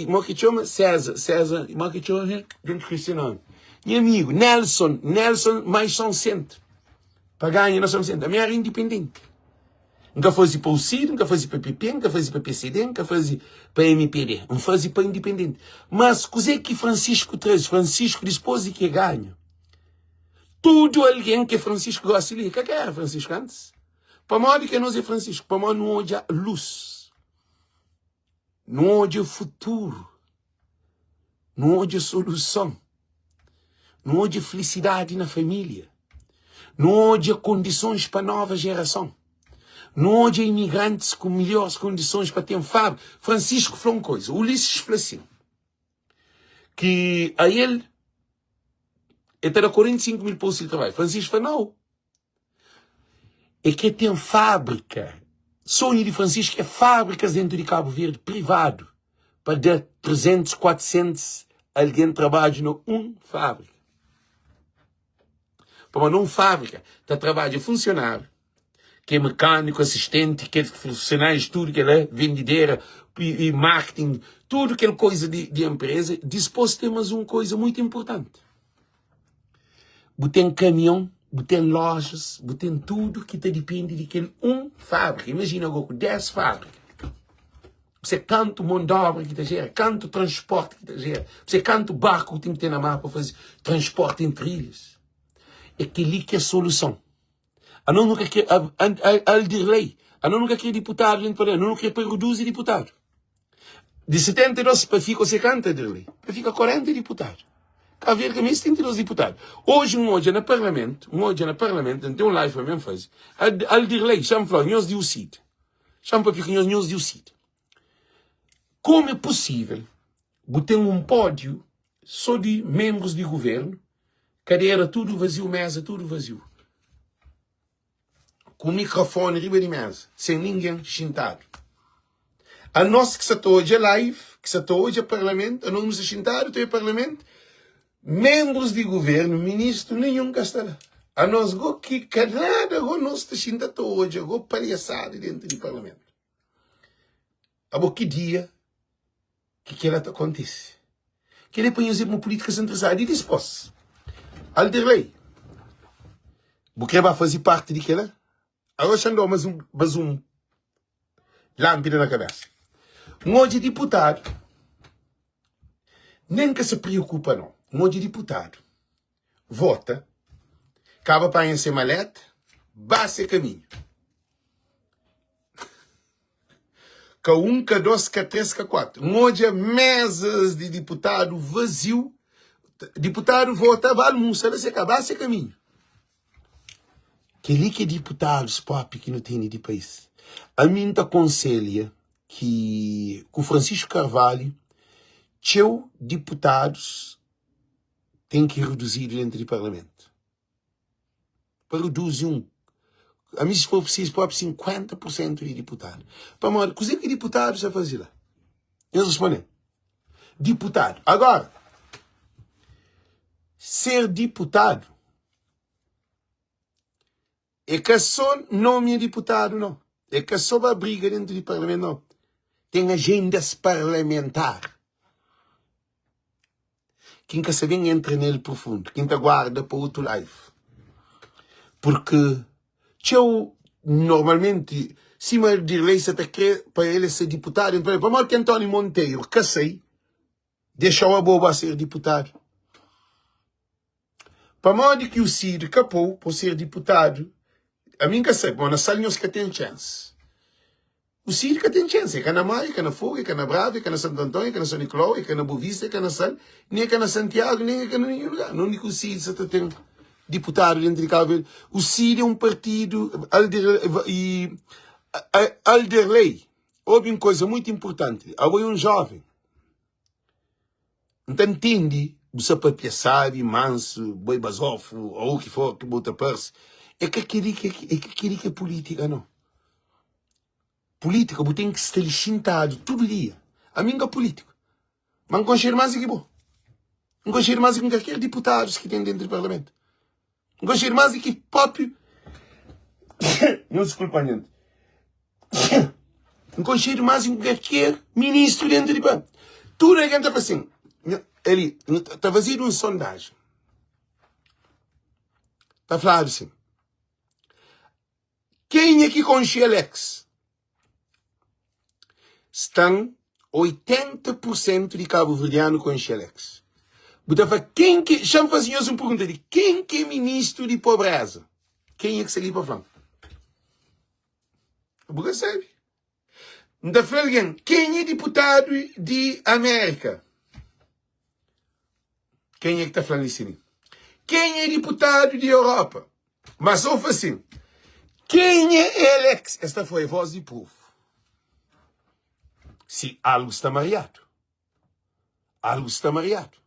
uma que chama César, uma que chama, dentro cristiano. Meu amigo, Nelson, mais São Centro. Para ganhar na São Centro. A minha era independente. Nunca fazia para o CID, nunca fazia para o PP, nunca fazia para o PCD, nunca fazia para a MPD. Não fazia para independente. Mas, o que Francisco traz? Francisco dispôs de que ganha. Tudo alguém que Francisco gosta de ler. O que era Francisco antes? Para modo que nós é Francisco, para modo não hoje a luz. Não hoje o futuro. Não hoje a solução. Não hoje a felicidade na família. Não hoje a condições para a nova geração. Não há imigrantes com melhores condições para ter fábrica. Francisco falou uma coisa. Ulisses falou assim. Que a ele terá 45 mil postos de trabalho. Francisco falou, não. É que tem fábrica. Sonho de Francisco é fábricas dentro de Cabo Verde, privado. Para dar 300, 400 alguém trabalha numa fábrica. Para não fábrica, está trabalho funcionário, que é mecânico, assistente, que é funcionários, tudo que é vendedeira e marketing, tudo aquela coisa de empresa, disposto a ter mais uma coisa muito importante. Botem caminhão, botem lojas, botem tudo que depende de aquele fábrica. Imagina agora com 10 fábricas. Você canto mão de obra que gera, canto transporte que gera, você canto barco que tem que ter na mão para fazer transporte em trilhas. É aquele que é a solução. A não nunca quer Aldirley, a não nunca quer deputado dentro para não quer para reduzir deputado. De 72 para fica você canta Aldirley, para fica 40 deputados. Cá ver que mesmo 72 deputados. Hoje no parlamento, tem um live para mim fazer. Aldirley chama para nós de UCID. Chama para ficar nós de UCID. Como é possível botar um pódio só de membros de governo, cadeira tudo vazio, mesa tudo vazio, com o microfone riba de mesa, sem ninguém sentado. A nós que está hoje a live, que está hoje a parlamento, a não nos sentado, tem parlamento, membros de governo, ministro nenhum que está lá. A nós que canada, nós está sentado hoje, palhaçada dentro do parlamento. A que dia que ela acontece? Que ele põe uma política centralizada e dispôs. Aldirley, você vai fazer parte daquela? Agora já andou mais um lâmpada na cabeça. Hoje deputado, nem que se preocupa não. Hoje deputado, vota, acaba para encher maleta, baixa caminho. K1, K2, K3, K4. Hoje mesas de deputado vazio. Deputado vota, vai almoçar, se acabar, se caminho. Aquele que é deputados, papi, que não tem de país. A mim te aconselha que com Francisco Carvalho, teu deputados tem que reduzir dentro do parlamento. Para reduzir a mim, se for preciso, pode 50% de deputado. Para morrer, o que deputados a fazer lá? Eles respondem. Deputado. Agora, ser deputado é que só nome é deputado, não. É que só a briga dentro do parlamento, não. Tem agendas parlamentares. Quem quer saber entra nele profundo. Quem te aguarda para outro live. Porque eu, normalmente, cima de lei, se até quer para ele ser deputado, para mal que António Monteiro, que sei, deixou a boba ser deputado. Para mal que o Cid capou para ser deputado, a mim que sei, mas na que tem chance. O Cid que tem chance, é que na Maia, que na Fogo, é que na Brava, é que na Santo Antônio, é que na São Nicolau, é que na Bovista, é que na Sal, nem é que na Santiago, nem é que na nenhum lugar. Não único o Cid se tem deputado dentro de Cabo Verde. O Cid é um partido, Aldirley, houve uma coisa muito importante. Houve um jovem, não entende, você papia sabe, manso, boi basofo, ou o que for, que bota perse. É que aquele que é política, não. Política, você tem que estar sentado todo dia. A minha é política. Mas não conhecer mais que bom. Não conhecer mais que qualquer deputados que tem dentro do parlamento. Não conhecer mais que próprio. Não desculpa, gente. Não conhecer mais que qualquer ministro dentro do parlamento. Tudo é que está assim. Ele está fazendo uma sondagem. Está falando assim. Quem é que conhece Alex? Estão 80% de cabo-verdiano com Alex. Quem que... Chama para senhores uma pergunta de quem que é ministro de pobreza? Quem é que se liga para falar? Você sabe. Então, alguém, quem é deputado de América? Quem é que está falando isso? Quem é deputado de Europa? Mas só assim. Quem é Alex? Esta foi a voz do povo. Se algo está mareado. Algo está mareado.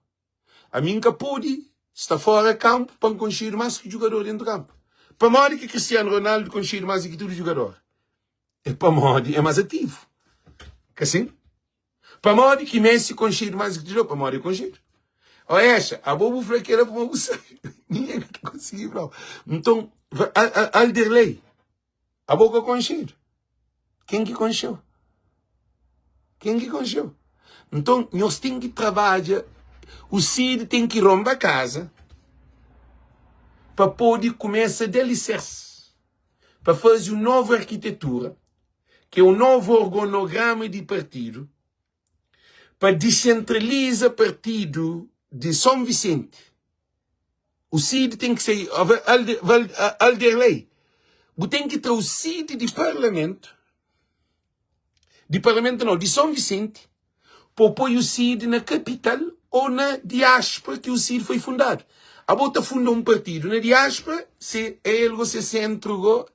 A mim que pode está fora de campo para conseguir mais que jogador dentro do campo. Para modo que Cristiano Ronaldo conseguir mais que todo jogador. É para modo é mais ativo. Que assim? Para modo que Messi conseguir mais que todo jogador. Para modo é conseguir. Olha essa, a bobo fraqueira para uma buça. Ninguém conseguiu, não. Então, Alderley, a boca conseguir. Quem que conseguiu? Quem que conseguiu? Então, nós temos que trabalhar. O Cid tem que romper a casa para poder começar a delicer-se. Para fazer uma nova arquitetura, que é um novo organograma de partido, para descentralizar o partido de São Vicente. O Cid tem que ser Alderley. Você tem que trazer o Cid de parlamento não, de São Vicente, para pôr o Cid na capital ou na diáspora que o Cid foi fundado. A bota fundou um partido na diáspora, se ele se entregou,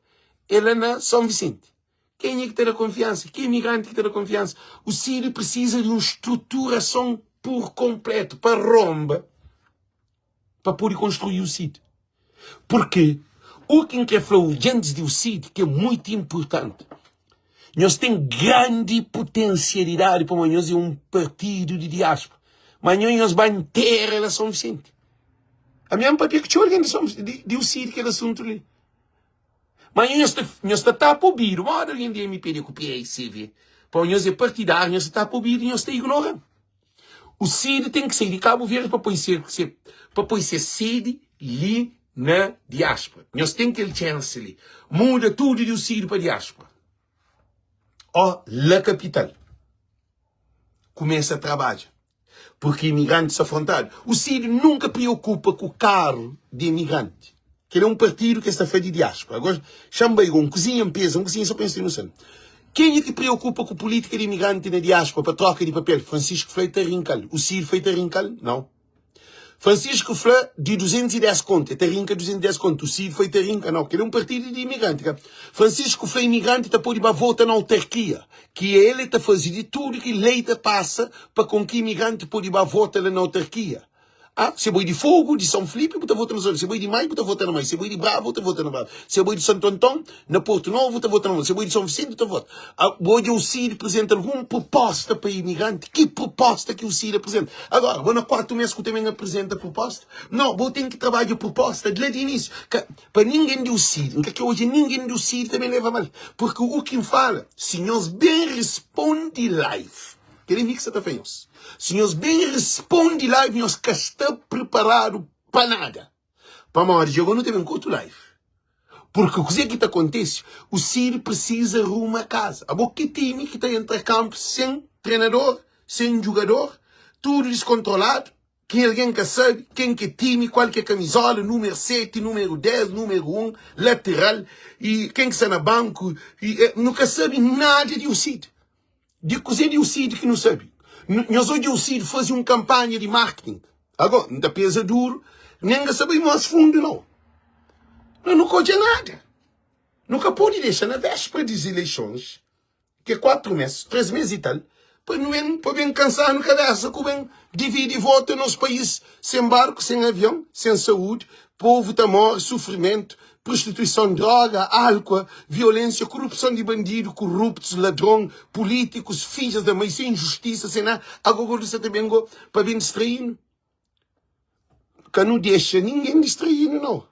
ele na São Vicente. Quem é que tem a confiança? Quem é imigrante que tem a confiança? O Cid precisa de uma estruturação por completo, para romba, para poder construir o Cid. Porque o que quer falar antes do Cid, que é muito importante, nós temos grande potencialidade para nós ser um partido de diáspora. Mas nós vamos ter a relação Vicente. A minha papel que tinha organização de o Cid, que era assunto ali. Mas nós está para ouvir. Uma hora alguém me pede copiar e CV. Para nós é partidário, nós está para ouvir e nós está ignorando. O Cid tem que sair de Cabo Verde para poder ser sede ali na diáspora. Nós temos que ele chance ali. Muda tudo do Cid para a diáspora. Ó, la capital. Começa a trabalhar. Porque imigrantes afrontados. O Cid nunca preocupa com o carro de imigrante. Que ele é um partido que está feito de diáspora. Agora, chama um cozinha pesa, um cozinha só pensa em noção. Quem é que preocupa com a política de imigrante na diáspora para troca de papel? Francisco Freitas Rincal. O Cid Freitas Rincal? Não. Francisco Flá de 210 contos. Até rinca 210 contos. O Cid Freitas Rincal. Não, que ele é um partido de imigrante. Francisco Flá imigrante está por ir votar na autarquia. Que ele está fazendo de tudo que lei passa para com que imigrante pode ir votar na autarquia. Ah, se boi de Fogo, de São Filipe, você vota na zona. Se boi de Maio, você vota na Maio. Se boi de Bravo, você vota na Bravo. Se boi de Santo Antão, na Porto Novo, você vota na Novo. Se boi de São Vicente, você vota. Hoje o Cid apresenta alguma proposta para imigrante? Que proposta que o Cid apresenta? Agora, vou na 4 meses que eu também apresenta proposta? Não, vou ter que trabalhar a proposta de lá de início. Para ninguém do Cid, que hoje ninguém do Cid também leva mal. Porque o que fala, senhores bem responde live. Querem ver que você está feio? Senhores bem responde live, nós que está preparado para nada. Para uma hora de jogo não tem um curto live. Porque o que está acontece? O Cid precisa arrumar a casa. A boa que time que está entre campo sem treinador, sem jogador, tudo descontrolado. Que alguém que sabe quem que é time, qual que é camisola, número 7, número 10, número 1, lateral, e quem que está na banco, e nunca sabe nada de o Cid. De coisa de o Cid que não sabe. Nós hoje o Cid faz uma campanha de marketing. Agora, não pesa duro, nem sabemos mais fundo, não. Não coisa nada. Nunca pode deixar na véspera das eleições, que é 4 meses, 3 meses e tal, para bem cansar no cabeça, que bem divide voto nos países sem barco, sem avião, sem saúde, povo tá morre, sofrimento, prostituição, droga, álcool, violência, corrupção de bandido, corruptos, ladrão, políticos, filhos da mãe, sem justiça, sem nada. Agora você também para bem distraído. Que não deixa ninguém distraído, não.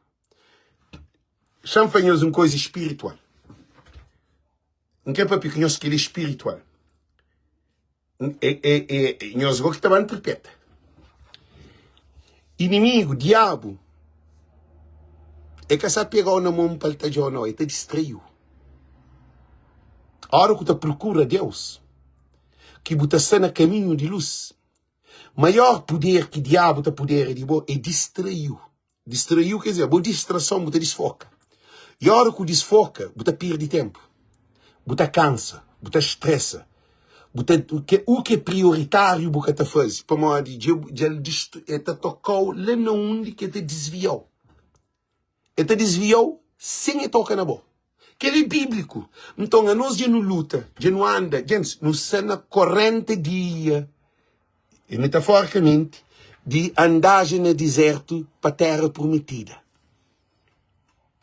Chama-nos uma coisa espiritual. Não quer para que nós queremos espiritual. Nós vamos estar perpétua. Inimigo, diabo, é que essa pegou na mão para ele não, ele te distraiu. A hora que você procura Deus, que você está no caminho de luz, maior poder que o diabo tem poder é distraiu. Distraiu quer dizer, boa distração, você desfoca. E a hora que desfoca, você perde tempo. Você cansa, você estressa. O que é prioritário você está fazendo? Para uma de ele tocou lá onde que te desviou. Ele te desviou sem tocar na boca. que ele é bíblico. Então, a nós já não luta, já não anda, gente, não está na corrente dia, e metaforicamente, de andagem no deserto para a terra prometida.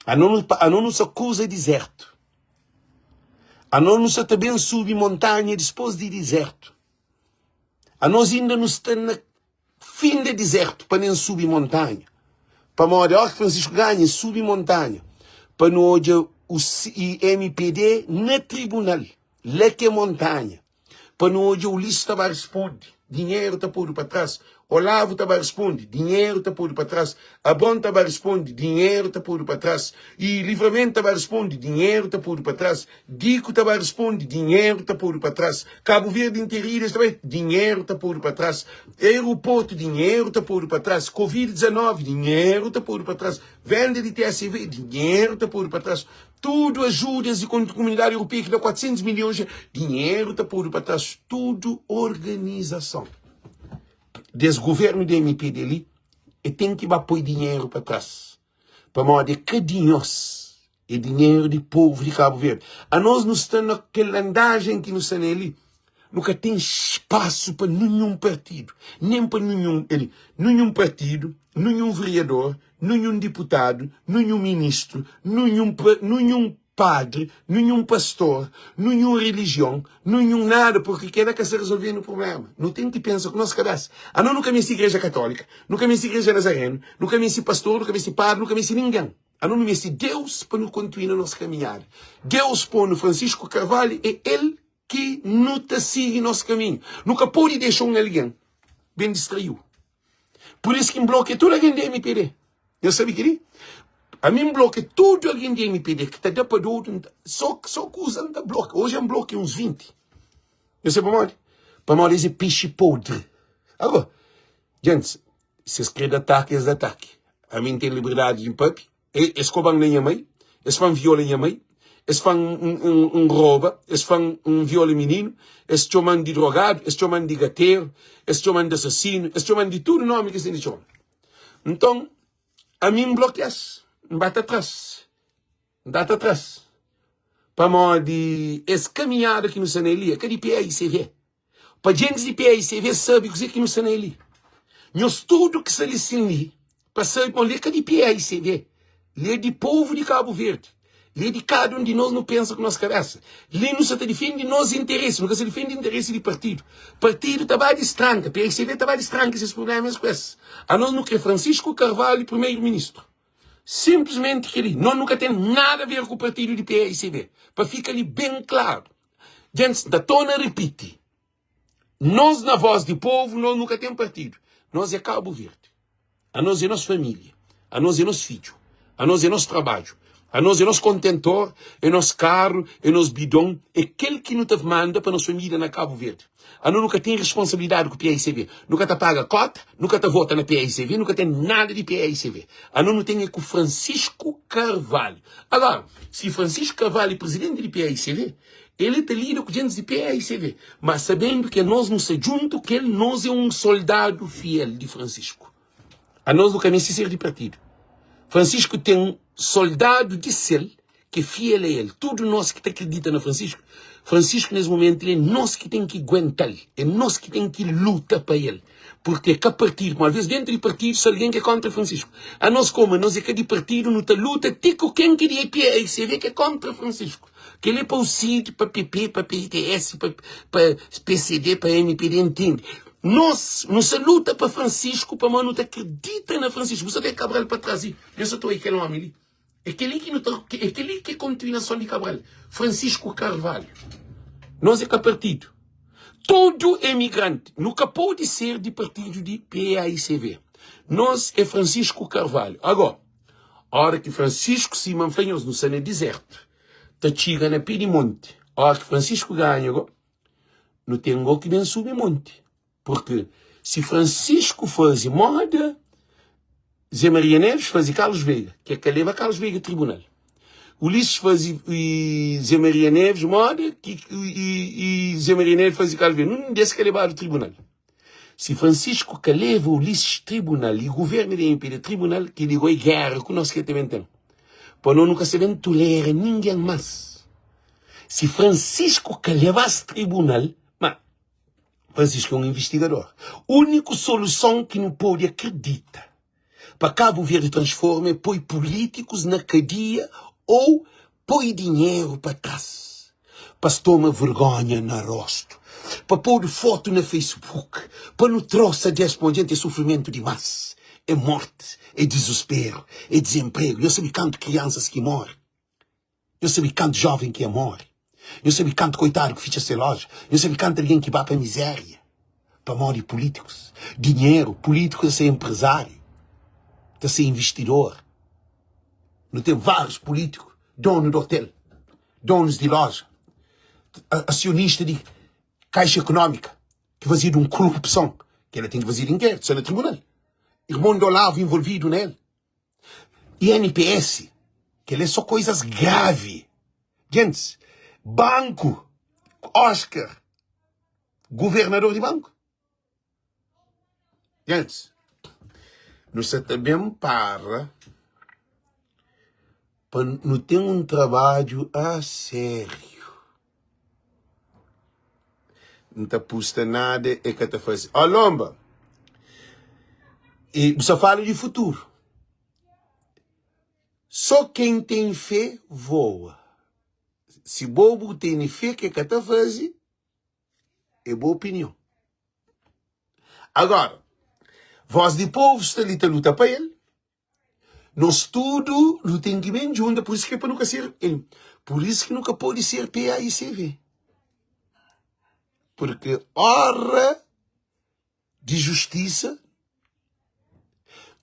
A não nos acusa de deserto. A não nos também sube montanha depois de deserto. A nós ainda não está no fim do deserto para nem subir montanha. Para a hora que Francisco ganha, subir montanha. Para não hoje o MPD no tribunal. Lá que é montanha. Para não hoje o Listo estava responde. Dinheiro está pondo para trás. Olavo estava responde. Dinheiro está pondo para trás. Abon estava responde. Dinheiro está pondo para trás. E Livramento estava responde. Dinheiro está pondo para trás. Dico estava responde. Dinheiro está pondo para trás. Cabo Verde Interiores também. Dinheiro está pondo para trás. Aeroporto. Dinheiro está pondo para trás. Covid-19. Dinheiro está pondo para trás. Venda de TSV. Dinheiro está pondo para trás. Tudo ajudas de comunidade europeia que dá 400 milhões. Dinheiro está pondo para trás. Tudo organização. Desgoverno do MPD ali, e tem que pôr dinheiro para trás. Para modo que dinheiro é dinheiro do povo de Cabo Verde. A nós não estamos naquela andagem que nos está ali. Nunca tem espaço para nenhum partido. Nem para nenhum partido, nenhum vereador, nenhum deputado, nenhum ministro, nenhum padre, nenhum pastor, nenhuma religião, nenhum nada, porque quer que se resolver no problema. Não tem que pensar que nós cadastro. A não nunca me igreja católica, nunca me igreja nazareno, nunca me pastor, nunca me padre, nunca me ninguém. A não me Deus para nos continuar a nossa caminhada. Deus põe no Francisco Carvalho, é ele que não te siga nosso caminho. Nunca pode deixar um alguém bem distraído. Por isso que bloqueia toda alguém da MPD. Eu sabia que ele? A mim bloqueia tudo alguém da MPD que está de para outro. Só que usando da bloco. Hoje é um bloco uns 20. Eu sei para mal dizer piche podre. Agora, gente, se escreve ataque, é ataque. A mim tem liberdade de papi. Eles cobram na minha mãe. Eles fazem viola na minha mãe. Eles fazem rouba. Eles fazem viola menino. Eles chamam de drogado. Eles chamam de gateiro. Eles chamam de assassino. Eles chamam de tudo nome que eles chamam. Então, a mim bloqueia-se. Bate atrás. Dá-te atrás. Para modo de esse caminhada que nos está ali, que de PAICV. Para gente de PAICV sabe o que nos está ali. Nós tudo que se ali, para saber que de PAICV. Lê de povo de Cabo Verde. Lê de cada um de nós não pensa que nós cabeça. Lê não se defende nossos interesses, nunca se defende o interesse de partido. Partido estava distranca, PAICV estava distranca esses problemas com esses. A nós não quer Francisco Carvalho, primeiro-ministro. Simplesmente que ele nunca tem nada a ver com o partido de PAICV. Para ficar ali bem claro. Gente, da tona repite. Nós, na voz do povo, nós nunca temos partido. Nós é Cabo Verde. A nós é nossa família. A nós é nosso filho. A nós é nosso trabalho. A nós é nosso contentor, é nosso carro, é nosso bidão, é aquele que nos manda para a nossa família na Cabo Verde. A nós nunca tem responsabilidade com o PAICV. Nunca te paga cota, nunca te vota na PAICV, nunca tem nada de PAICV. A nós não tem é com Francisco Carvalho. Agora, se Francisco Carvalho é presidente de PAICV, ele te lida com gente de PAICV, mas sabendo que nós não se junto, que ele nós é um soldado fiel de Francisco. A nós nunca nem se ser de partido. Francisco tem um soldado de céu que é fiel a ele. Tudo nós que acredita na Francisco. Francisco, nesse momento, é nós que tem que aguentar. É nós que tem que lutar para ele. Porque é que a partido, uma vez dentro de partido, se alguém que é contra Francisco. A nós como, nós é que de partido, não luta, tico quem que é PAICV que é contra Francisco. Que ele é para o CID, para PP, para PTS, para PCD, para MPD, entende? Nós, não se luta para Francisco, para não acredita na Francisco. Você tem Cabral para trás. Eu só estou aí, aquele homem ali. É aquele que é a continuação de Cabral. Francisco Carvalho. Nós é que partido. Todo imigrante nunca pode ser de partido de PAICV. Nós é Francisco Carvalho. Agora, a hora que Francisco se manfenhos no céu deserto, está chega na Pirimonte. A hora que Francisco ganha, não tem algo que vem subir monte. Porque se Francisco faz moda, Zé Maria Neves faz Carlos Veiga, que é que leva Carlos Veiga ao tribunal. Ulisses faz Zé Maria Neves moda, e Zé Maria Neves faz Carlos Veiga. Não desse que levar ao tribunal. Se Francisco que leva Ulisses tribunal e o governo da MPD tribunal, que ligou em guerra com nós que também tem. para nós nunca se tolerar ninguém mais. Se Francisco que levasse tribunal, mas Francisco é um investigador. Única solução que não pode acreditar para Cabo Verde transforma é pôr políticos na cadeia ou pôr dinheiro para trás. Para se tomar vergonha no rosto. Para pôr foto no Facebook. Para não trouxer de respondente é sofrimento demais. É morte, é desespero, é desemprego. Eu sei quanto crianças que morrem. Eu sei quanto jovem que morre. Eu sei quanto coitado que fica sem loja. Eu sei quanto alguém que vai para a miséria. Para morrer políticos. Dinheiro, políticos a ser empresário. A ser investidor. Não tem vários políticos. Dono de hotel. Donos de loja. Acionista de caixa econômica. Que fazia de corrupção. Que ela tem que fazer inquérito. Só no tribunal. Irmão do Olavo envolvido nele. E NPS. Que ele é só coisas graves. Gente, banco, Oscar, governador de banco. Gente, nós também para não ter um trabalho a sério. Não está posto nada é que está fazendo. Ó, Lomba, e só fala de futuro. Só quem tem fé voa. Se bobo tem fé que está fazendo, é boa opinião. Agora, voz de povo está ali a luta para ele. Nós tudo lutamos que bem junto, por isso que para nunca ser ele. Por isso que nunca pode ser PAICV. Porque hora de justiça,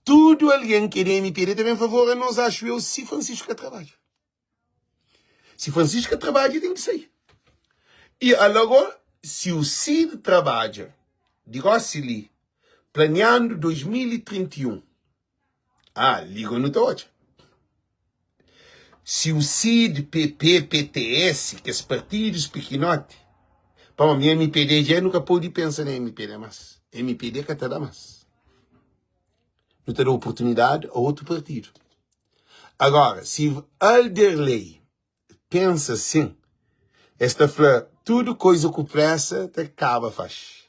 tudo alguém que é MPD também favor, nós acho eu, se Francisco trabalha. Se Francisco trabalha, tem que sair. E agora, se o Cid trabalha, digo assim, planeando 2031, liga no toque. Se o Cid, PP, PTS, que são partidos pequenotes, para mim, MPD já nunca pode pensar em MPD mais. MPD que está dando mais. Não terá oportunidade a outro partido. Agora, se Alderley pensa assim, esta flor, tudo coisa com pressa, te acaba faz.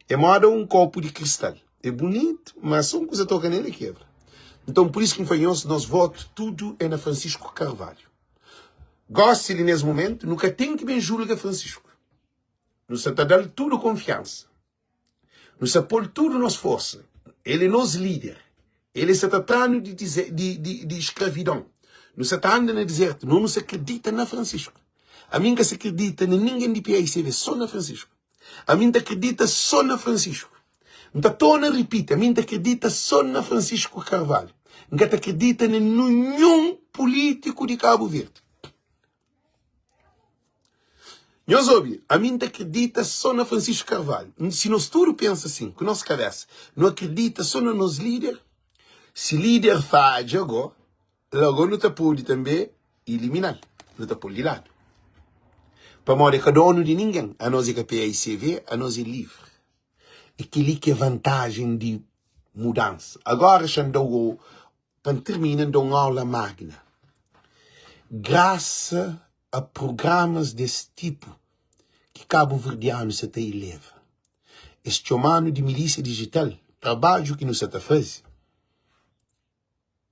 É moda um copo de cristal. É bonito, mas só uma coisa toca nele e quebra. Então, por isso que nós votos, tudo é na Francisco Carvalho. Gosto ele nesse momento, nunca tem que bem julgar Francisco. Nos está dando tudo confiança. Nos apoia tudo nas forças. Ele é nosso líder. Ele está tratando de escravidão. Nos está andando no deserto. Não nos acredita na Francisco. A mim que se acredita em ninguém de PAICV, só na Francisco. A mim que acredita só na Francisco. Então, torna repita, a mim que acredita só na Francisco Carvalho. Não acredita em nenhum político de Cabo Verde. Nós ouve, a mim acredita só na Francisco Carvalho. Se nós tudo pensa assim, com nossa cabeça, não acredita só no nosso líder, se líder faz agora, logo não está pode também eliminar, não está pode de lado. Para morrer cada dono de ninguém, a nós é que a PAICV, a nós é livre. Aquilo que é vantagem de mudança. Agora, para terminar, dou uma aula magna. Graças a programas desse tipo que Cabo Verdeano se tem leva. Este chamado de milícia digital, trabalho que nos está fazendo,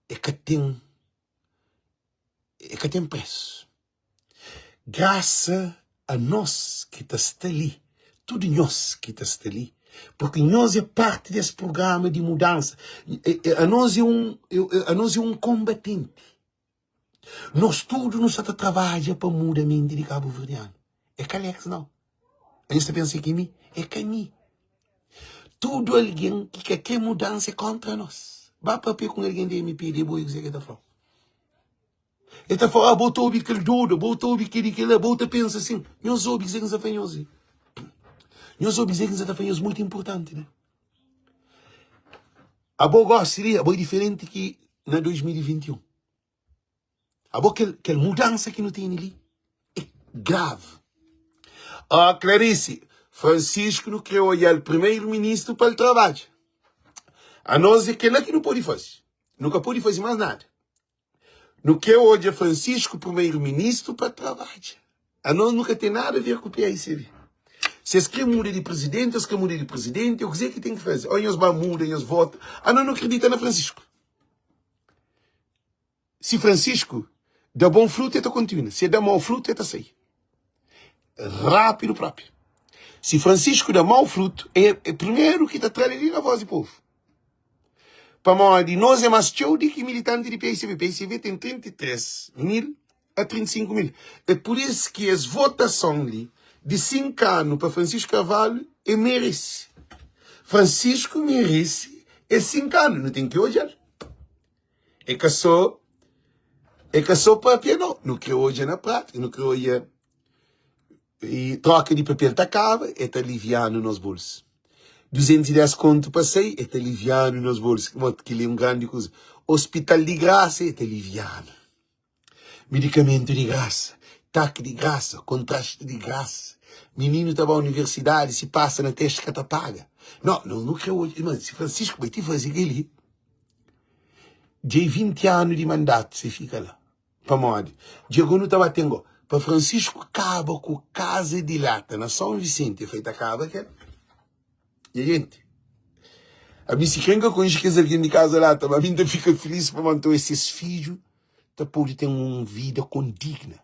é que tem preço. Graças a nós que está ali, tudo nós que está ali, porque nós é parte desse programa de mudança. A nós é um combatente. Nós tudo nos trabalha para mudar a mente de Cabo Verdeano. É Calex, não. A gente pensa que é mim? É que é mim. Tudo alguém que quer mudança é contra nós. Vá para pé com alguém de MPD, vou dizer que está falando. Ele está falando, botou o bico ele dodo, botou o bico ele que bota pensa assim. Nós ouvimos dizer que está fanhoso. Nós ouvimos dizer que está fanhoso muito importante, né? A boa gosta seria, a boa diferente que na 2021. A boa que mudança que não tem ali é grave. Clarice, Francisco não quer olhar o primeiro-ministro para o trabalho. A nós é que não pode fazer. Nunca pode fazer mais nada. No que hoje é Francisco, primeiro-ministro, para trabalhar. A nós nunca tem nada a ver com o PICV. Se eles querem mudar de presidente, eles querem mudar de presidente, eu sei que tem que fazer. Ou eles vão mudar, eles votam. A nós não acredita na Francisco. Se Francisco dá bom fruto, ele continua. Se dá mau fruto, ele sai. Rápido próprio. Se Francisco dá mau fruto, é primeiro que está trazendo na voz do povo. Para nós, nós é mais show do que militante de PICV. PICV tem 33 mil a 35 mil. É por isso que as votações ali, de 5 anos para Francisco Carvalho, merece. Francisco merece 5 anos, não tem que olhar. É que só papel não. Não que hoje na prática, não que hoje e troca de papel tá acaba, é aliviando nos bolsos. 210 conto passei, é aliviando nos bolsos. Que é uma grande coisa. Hospital de graça, é aliviando. Medicamento de graça. TAC de graça. Contraste de graça. Menino estava à universidade, se passa na teste que tá paga. Não que hoje. Mas se Francisco vai te fazer ele, de 20 anos de mandato, você fica lá. Para modo. Diego não estava tendo. Para Francisco acaba com casa de lata na São Vicente, feita acaba que e a gente, a mim se quem que eu conheço que alguém de casa lata, mas a mim fica feliz para manter esses filhos, para poder ter uma vida condigna.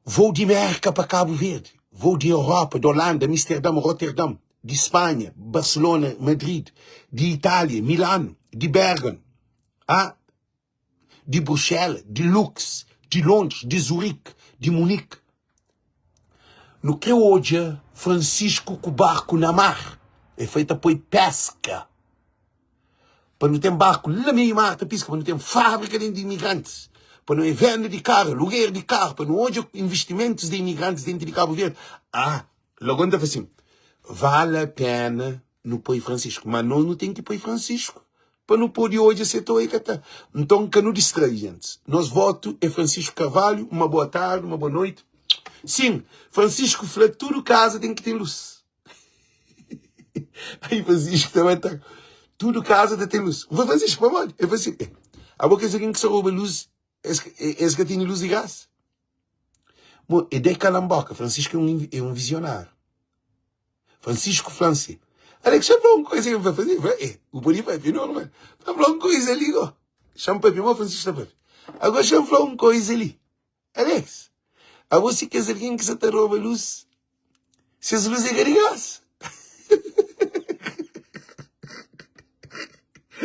Vou de América para Cabo Verde, vou de Europa, de Holanda, Amsterdã, Rotterdam, de Espanha, Barcelona, Madrid, de Itália, Milano, de Bergamo, de Bruxelas, de Lux, de Londres, de Zurique, de Munique. No que hoje, Francisco com barco na mar, é feita por pesca. Para não ter barco lá meio mar, pesca, para não ter fábrica de imigrantes, para não ter venda de carro, aluguer de carro, para não hoje investimentos de imigrantes dentro de Cabo Verde. Logo anda assim, vale a pena no pôr Francisco, mas nós não tem que pôr Francisco. Para não pôr de hoje setor aí que tá. Então, que não distrai, gente. Nós voto é Francisco Carvalho, uma boa tarde, uma boa noite. Sim, Francisco falou, tudo casa tem que ter luz. Aí Francisco também tá, tudo casa tem que ter luz. Vou fazer isso, vamos. Eu vou dizer, a boca é alguém que só rouba luz, é que tem luz de gás. Bom, é de calamboca, Francisco é um visionário. Francisco Franci. Alex, já falou uma coisa que vai fazer? O Boni vai vir, não, mano. Já falou uma coisa ali, ó. Chama para mim, Francisco está para mim. Agora já falou uma coisa ali. Alex, a você quer dizer alguém que você te rouba luz? Se as luzes é garigas.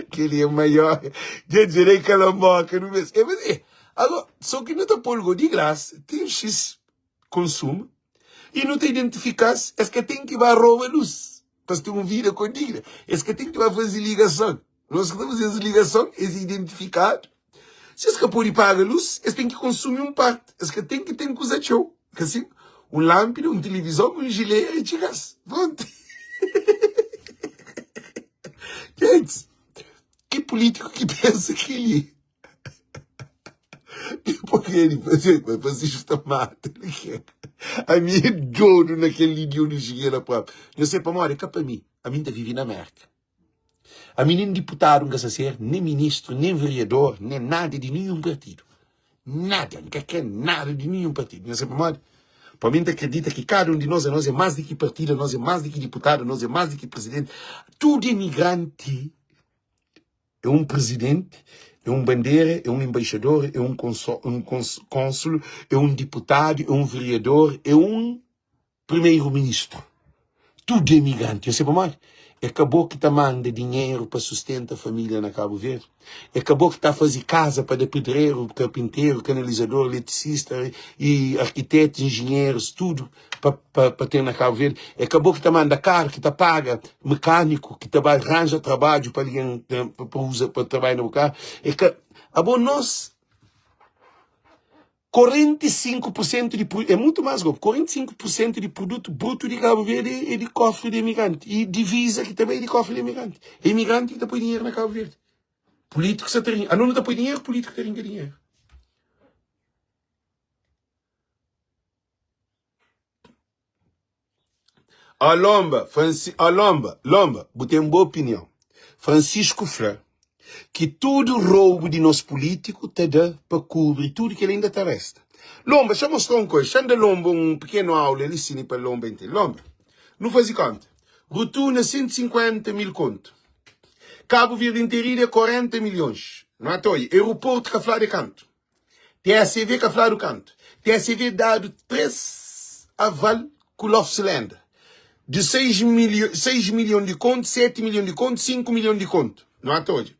Que ele é o maior. Já direi calamboca, não mesmo. Agora, só que não está polgo de graça. Tem um X consumo. E não te identificas, é que tem que vai roubar luz. Para ter uma vida condigna. É que tem que vai fazer ligação. Nós que estamos fazendo ligação, é identificado. Se es que pode pagar a luz, eles têm que consumir um parte. Es que tem que ter coisa show. Assim, um lâmpada, uma televisão, um gileiro e chicas. Pronto. Gente, que político que pensa que ele... Porque ele fazia justa mata. A minha dono naquele ideologia na própria. Eu sei para morrer, que para mim. A mim está vivendo na América. A mim nem deputado, não ser, nem ministro, nem vereador, nem nada de nenhum partido. Nada, não quer nada de nenhum partido. Não sei para morrer. Para mim acredita que cada um de nós é mais do que partido, nós é mais do que deputado, nós é mais do que presidente. Todo imigrante é um presidente, é um bandeira, é um embaixador, é um cônsul, é um deputado, é um vereador, é um primeiro-ministro. Tudo é imigrante. Eu sei para mais. Acabou que está manda dinheiro para sustentar a família na Cabo Verde. Acabou que está a fazer casa para dar pedreiro, carpinteiro, canalizador, eletricista e arquitetos, engenheiros, tudo para ter na Cabo Verde. Acabou que está manda carro, que está paga, mecânico, que arranja trabalho para alguém para trabalhar no carro. Nós 45% é muito mais, 45% de produto bruto de Cabo Verde é de cofre de imigrante. E divisa que também é de cofre de imigrante. É imigrante que está põe dinheiro na Cabo Verde. Político que tem. Não está põe dinheiro, político que tem dinheiro. Lomba, botei uma boa opinião. Francisco Fleur que todo roubo de nosso político te dá para cobrir tudo que ele ainda te resta. Lomba, deixa eu mostrar uma coisa. Deixa eu Lomba pequeno aula, ele ensina para Lomba inteiro. Lomba, não faz conta. Rotuna 150 mil conto. Cabo Verde inteiro é 40 milhões. Não é toia. Aeroporto que falar de canto. TSV que falar do canto. TSV dado 3 aval com o Cylinder. De 6 milhões de conto, 7 milhões de conto, 5 milhões de conto. Não é toia.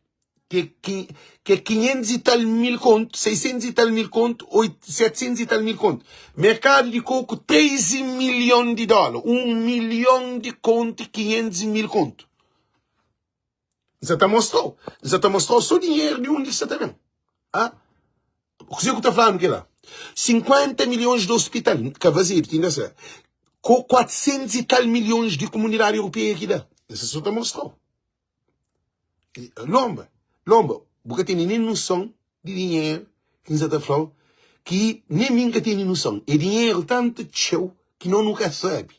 Que 500 e tal mil conto, 600 e tal mil conto, 700 e tal mil conto. Mercado de coco, 13 milhões de dólares. 1 milhão de conto e 500 mil conto. Você te mostrou. Você te mostrou só dinheiro de onde você está vendo. Ah? O que você está falando aqui lá? 50 milhões de hospital, que vazio, tinha essa. Com 400 e tal milhões de comunidade europeia aqui lá. Isso só te mostrou. Lomba, porque tem nem noção de dinheiro que você está falando, que nem nunca tem noção. É dinheiro tanto tchau que não nunca sabe.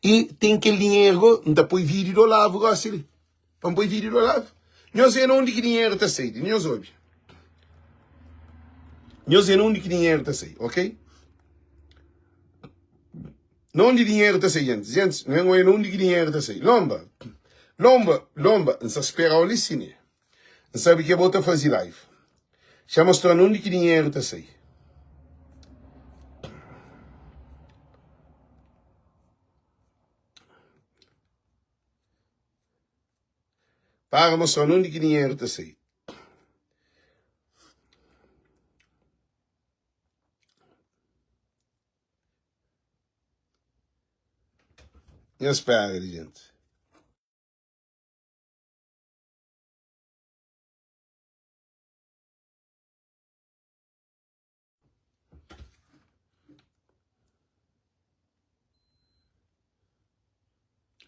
E tem aquele dinheiro, não está põe vídeo do lado, gosta. Vamos pôr vídeo do lado. Nós não onde que dinheiro está saído, nós ouve. Nós não onde que dinheiro está saído, ok? Não onde dinheiro está saído, gente, não é onde que dinheiro está saído. Lomba, não se espera o licine. Não sabe o que é bota fazer live. Já mostrou onde que dinheiro está saído. Para mostrar onde que dinheiro está saído. E espera, gente.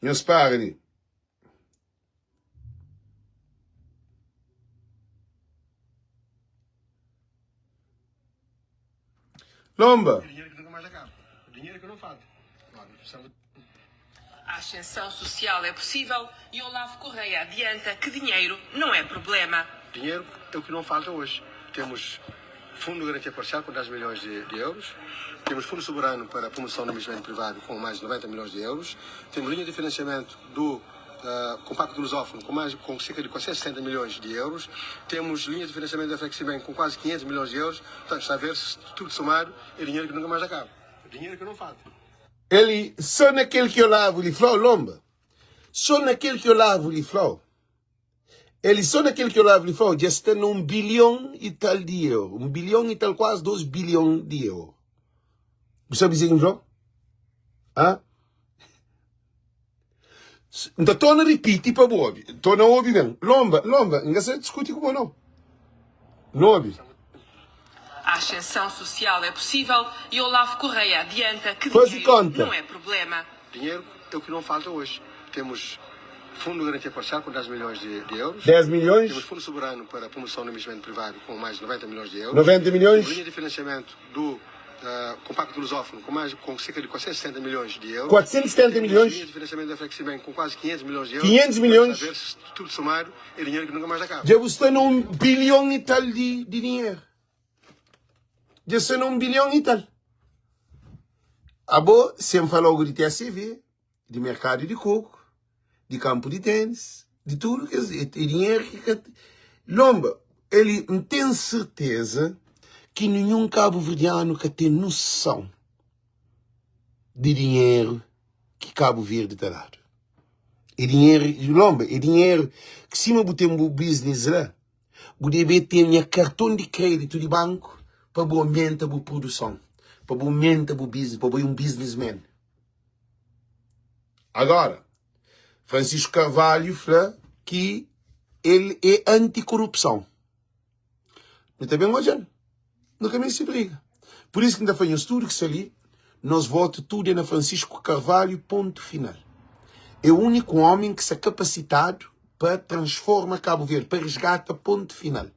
E espera ali. Lomba. Dinheiro que nunca mais acaba. Dinheiro que não falta. A ascensão social é possível e Olavo Correia adianta que dinheiro não é problema. Dinheiro é o que não falta hoje. Temos Fundo de Garantia Parcial com 10 milhões de euros. Temos Fundo Soberano para a Promoção do Investimento Privado com mais de 90 milhões de euros. Temos linha de financiamento do Compacto Lusófono com cerca de 460 milhões de euros. Temos linha de financiamento da Flexibank com quase 500 milhões de euros. Portanto, está a ver se tudo somado é dinheiro que nunca mais acaba. Dinheiro que não falta. Ele, só naquele que eu lavo lhe falou, Lomba. Só naquele que eu lavo lhe falou. Ele, só naquele que eu lavo lhe falou, já está num bilhão e tal de euros. 1 bilhão e tal, quase 2 bilhões de euros. Você sabe dizer que falou? Ah? Então, estou a repetir para o óbvio. Estou a ouvir mesmo. Lomba, não se discute com o não. Não ouve. A ascensão social é possível e Olavo Correia adianta que Faz dinheiro conta. não é problema. Dinheiro é o que não falta hoje. Temos Fundo de Garantia Parcial com 10 milhões de euros. 10 milhões. Temos Fundo Soberano para a Promoção do Investimento Privado com mais de 90 milhões de euros. 90 milhões. Temos linha de financiamento do Compacto Lusófono com cerca de 460 milhões de euros. 470 Temos milhões. linha de financiamento da Flexibank com quase 500 milhões de euros. 500 milhões. Está a ver se tudo somado é dinheiro que nunca mais acaba. Já está num bilhão e tal de dinheiro. Já está num bilhão e tal. A boa, sempre falou de TSV, de mercado de coco, de campo de tênis, de tudo que é dinheiro que... Lomba, ele não tem certeza que nenhum cabo-verdiano que tem noção de dinheiro que Cabo Verde está dado. É dinheiro, Lomba, é dinheiro que se eu botar um business lá, o DB tem cartão de crédito de banco para aumentar a produção, para aumentar o business, para um businessman. Agora, Francisco Carvalho fala que ele é anticorrupção. Mas também hoje nunca mais se briga. Por isso que ainda foi um estudo que se ali, nós votamos tudo na Francisco Carvalho, ponto final. É o único homem que se é capacitado para transformar Cabo Verde, para resgatar, ponto final.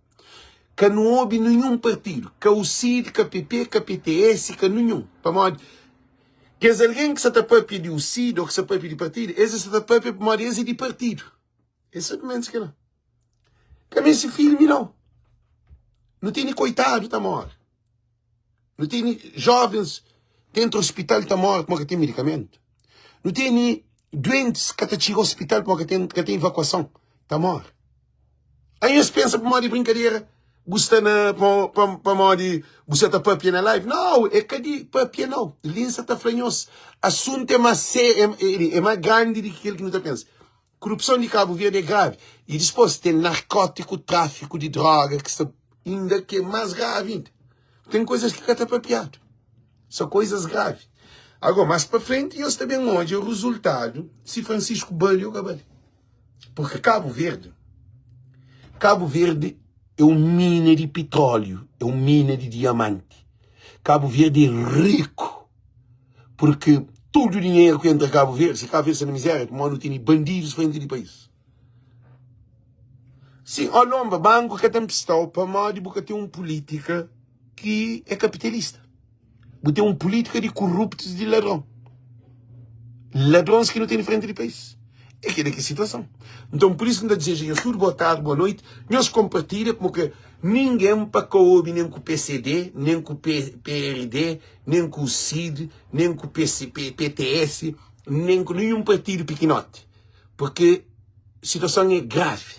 Que não houve nenhum partido, que o CID, que a PP, que a PTS, que nenhum. Para modo, que é alguém que se está para pedir o CID ou que se está para pedir partido, esse se está para pedir de partido. Esse é o que não. Também esse filme, não. Não tem coitado, tá morto. Não tem jovens dentro do hospital, tá morto, porque tem medicamento. Não tem doentes que estão no hospital, porque tem evacuação, tá morto. Aí eles pensam para modo de brincadeira, gosta para modo de você tá papia na live. Não, é que papia não. Linsa tá franhoso. Assunto é mais sério, é mais grande do que aquilo que não tá pensando. Corrupção de Cabo Verde é grave. E depois tem narcótico, tráfico de droga, que está ainda que é mais grave ainda. Tem coisas que está papiado. São coisas graves. Agora, mais para frente, eles também onde o resultado se Francisco Balho Gabali. Porque Cabo Verde é uma mina de petróleo, é uma mina de diamante. Cabo Verde é rico. Porque todo o dinheiro que entra em Cabo Verde, se Cabo Verde está na miséria, não tem bandidos frente do país. Sim, olha, o banco que tem pistola para modo porque tem uma política que é capitalista. Tem uma política de corruptos e de ladrão. Ladrões que não têm frente do país. É que é a situação. Então, por isso que eu desejo tudo boa tarde, boa noite. Nós compartilhamos, porque ninguém para coube, nem com o PCD, nem com o PRD, nem com o CID, nem com o PTS, nem com nenhum partido pequenote. Porque a situação é grave.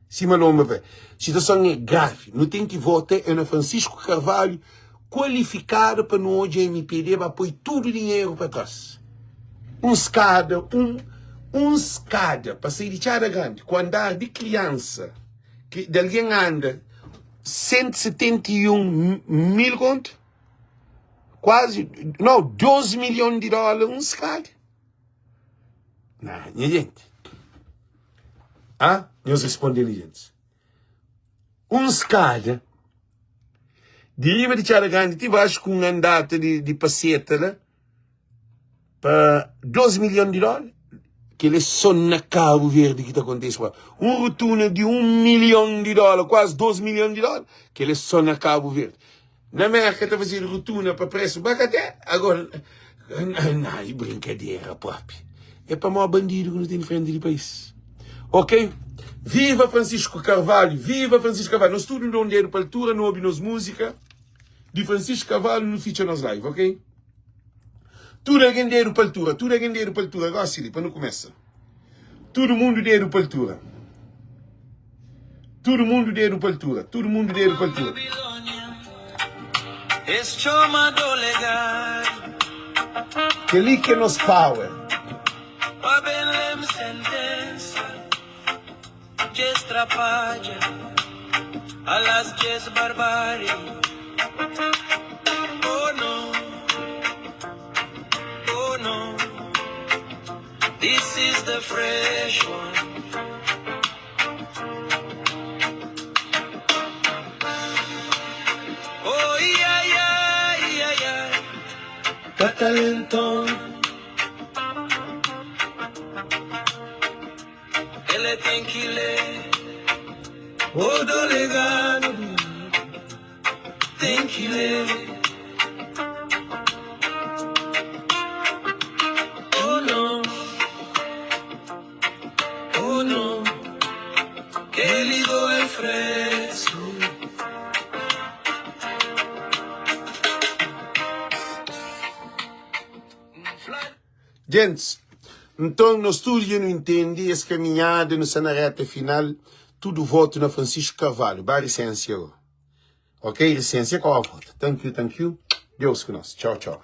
Sim, mas não me vê. A situação é grave. Não tem que votar é na Francisco Carvalho, qualificado para no hoje MPD, para pôr todo o dinheiro para trás. Um escada, para sair de Chara Grande, com andar de criança, que de alguém anda 171 mil conto, quase, não, 12 milhões de dólares, um escada. Não, minha gente. Nós respondemos, gente. Um escada, de Lima de Chara Grande, tive acho que um andata de passeta, né? Para 12 milhões de dólares. Que ele é só na Cabo Verde que está acontecendo. Um rotuna de 1 milhão de dólares, quase 12 milhões de dólares, que ele é só na Cabo Verde. Na América está fazendo rotuna para preço bacaté. Agora, não, é brincadeira, papi. É para maior bandido que não tem frente do país. Ok? Viva Francisco Carvalho, viva Francisco Carvalho. Nós tudo não dinheiro para a altura, não ouvimos música de Francisco Carvalho no feature nas live, ok? Tudo é dinheiro para a altura, tudo é dinheiro para a altura. Agora, Filipe, não começa. Todo mundo dinheiro para a altura. Todo mundo dinheiro para a altura. Todo mundo dinheiro para a altura. Que ali que nos power. This is the fresh one. Oh yeah, yeah, yeah, yeah. Catalentão. Ele tem que ler. O delegado tem que ler. Gente, então no estúdio não entendi essa caminhada, nessa reta final, tudo voto na Francisco Carvalho. Dá licença. Ok? Licença, qual a volta? Thank you. Deus conosco. Tchau, tchau.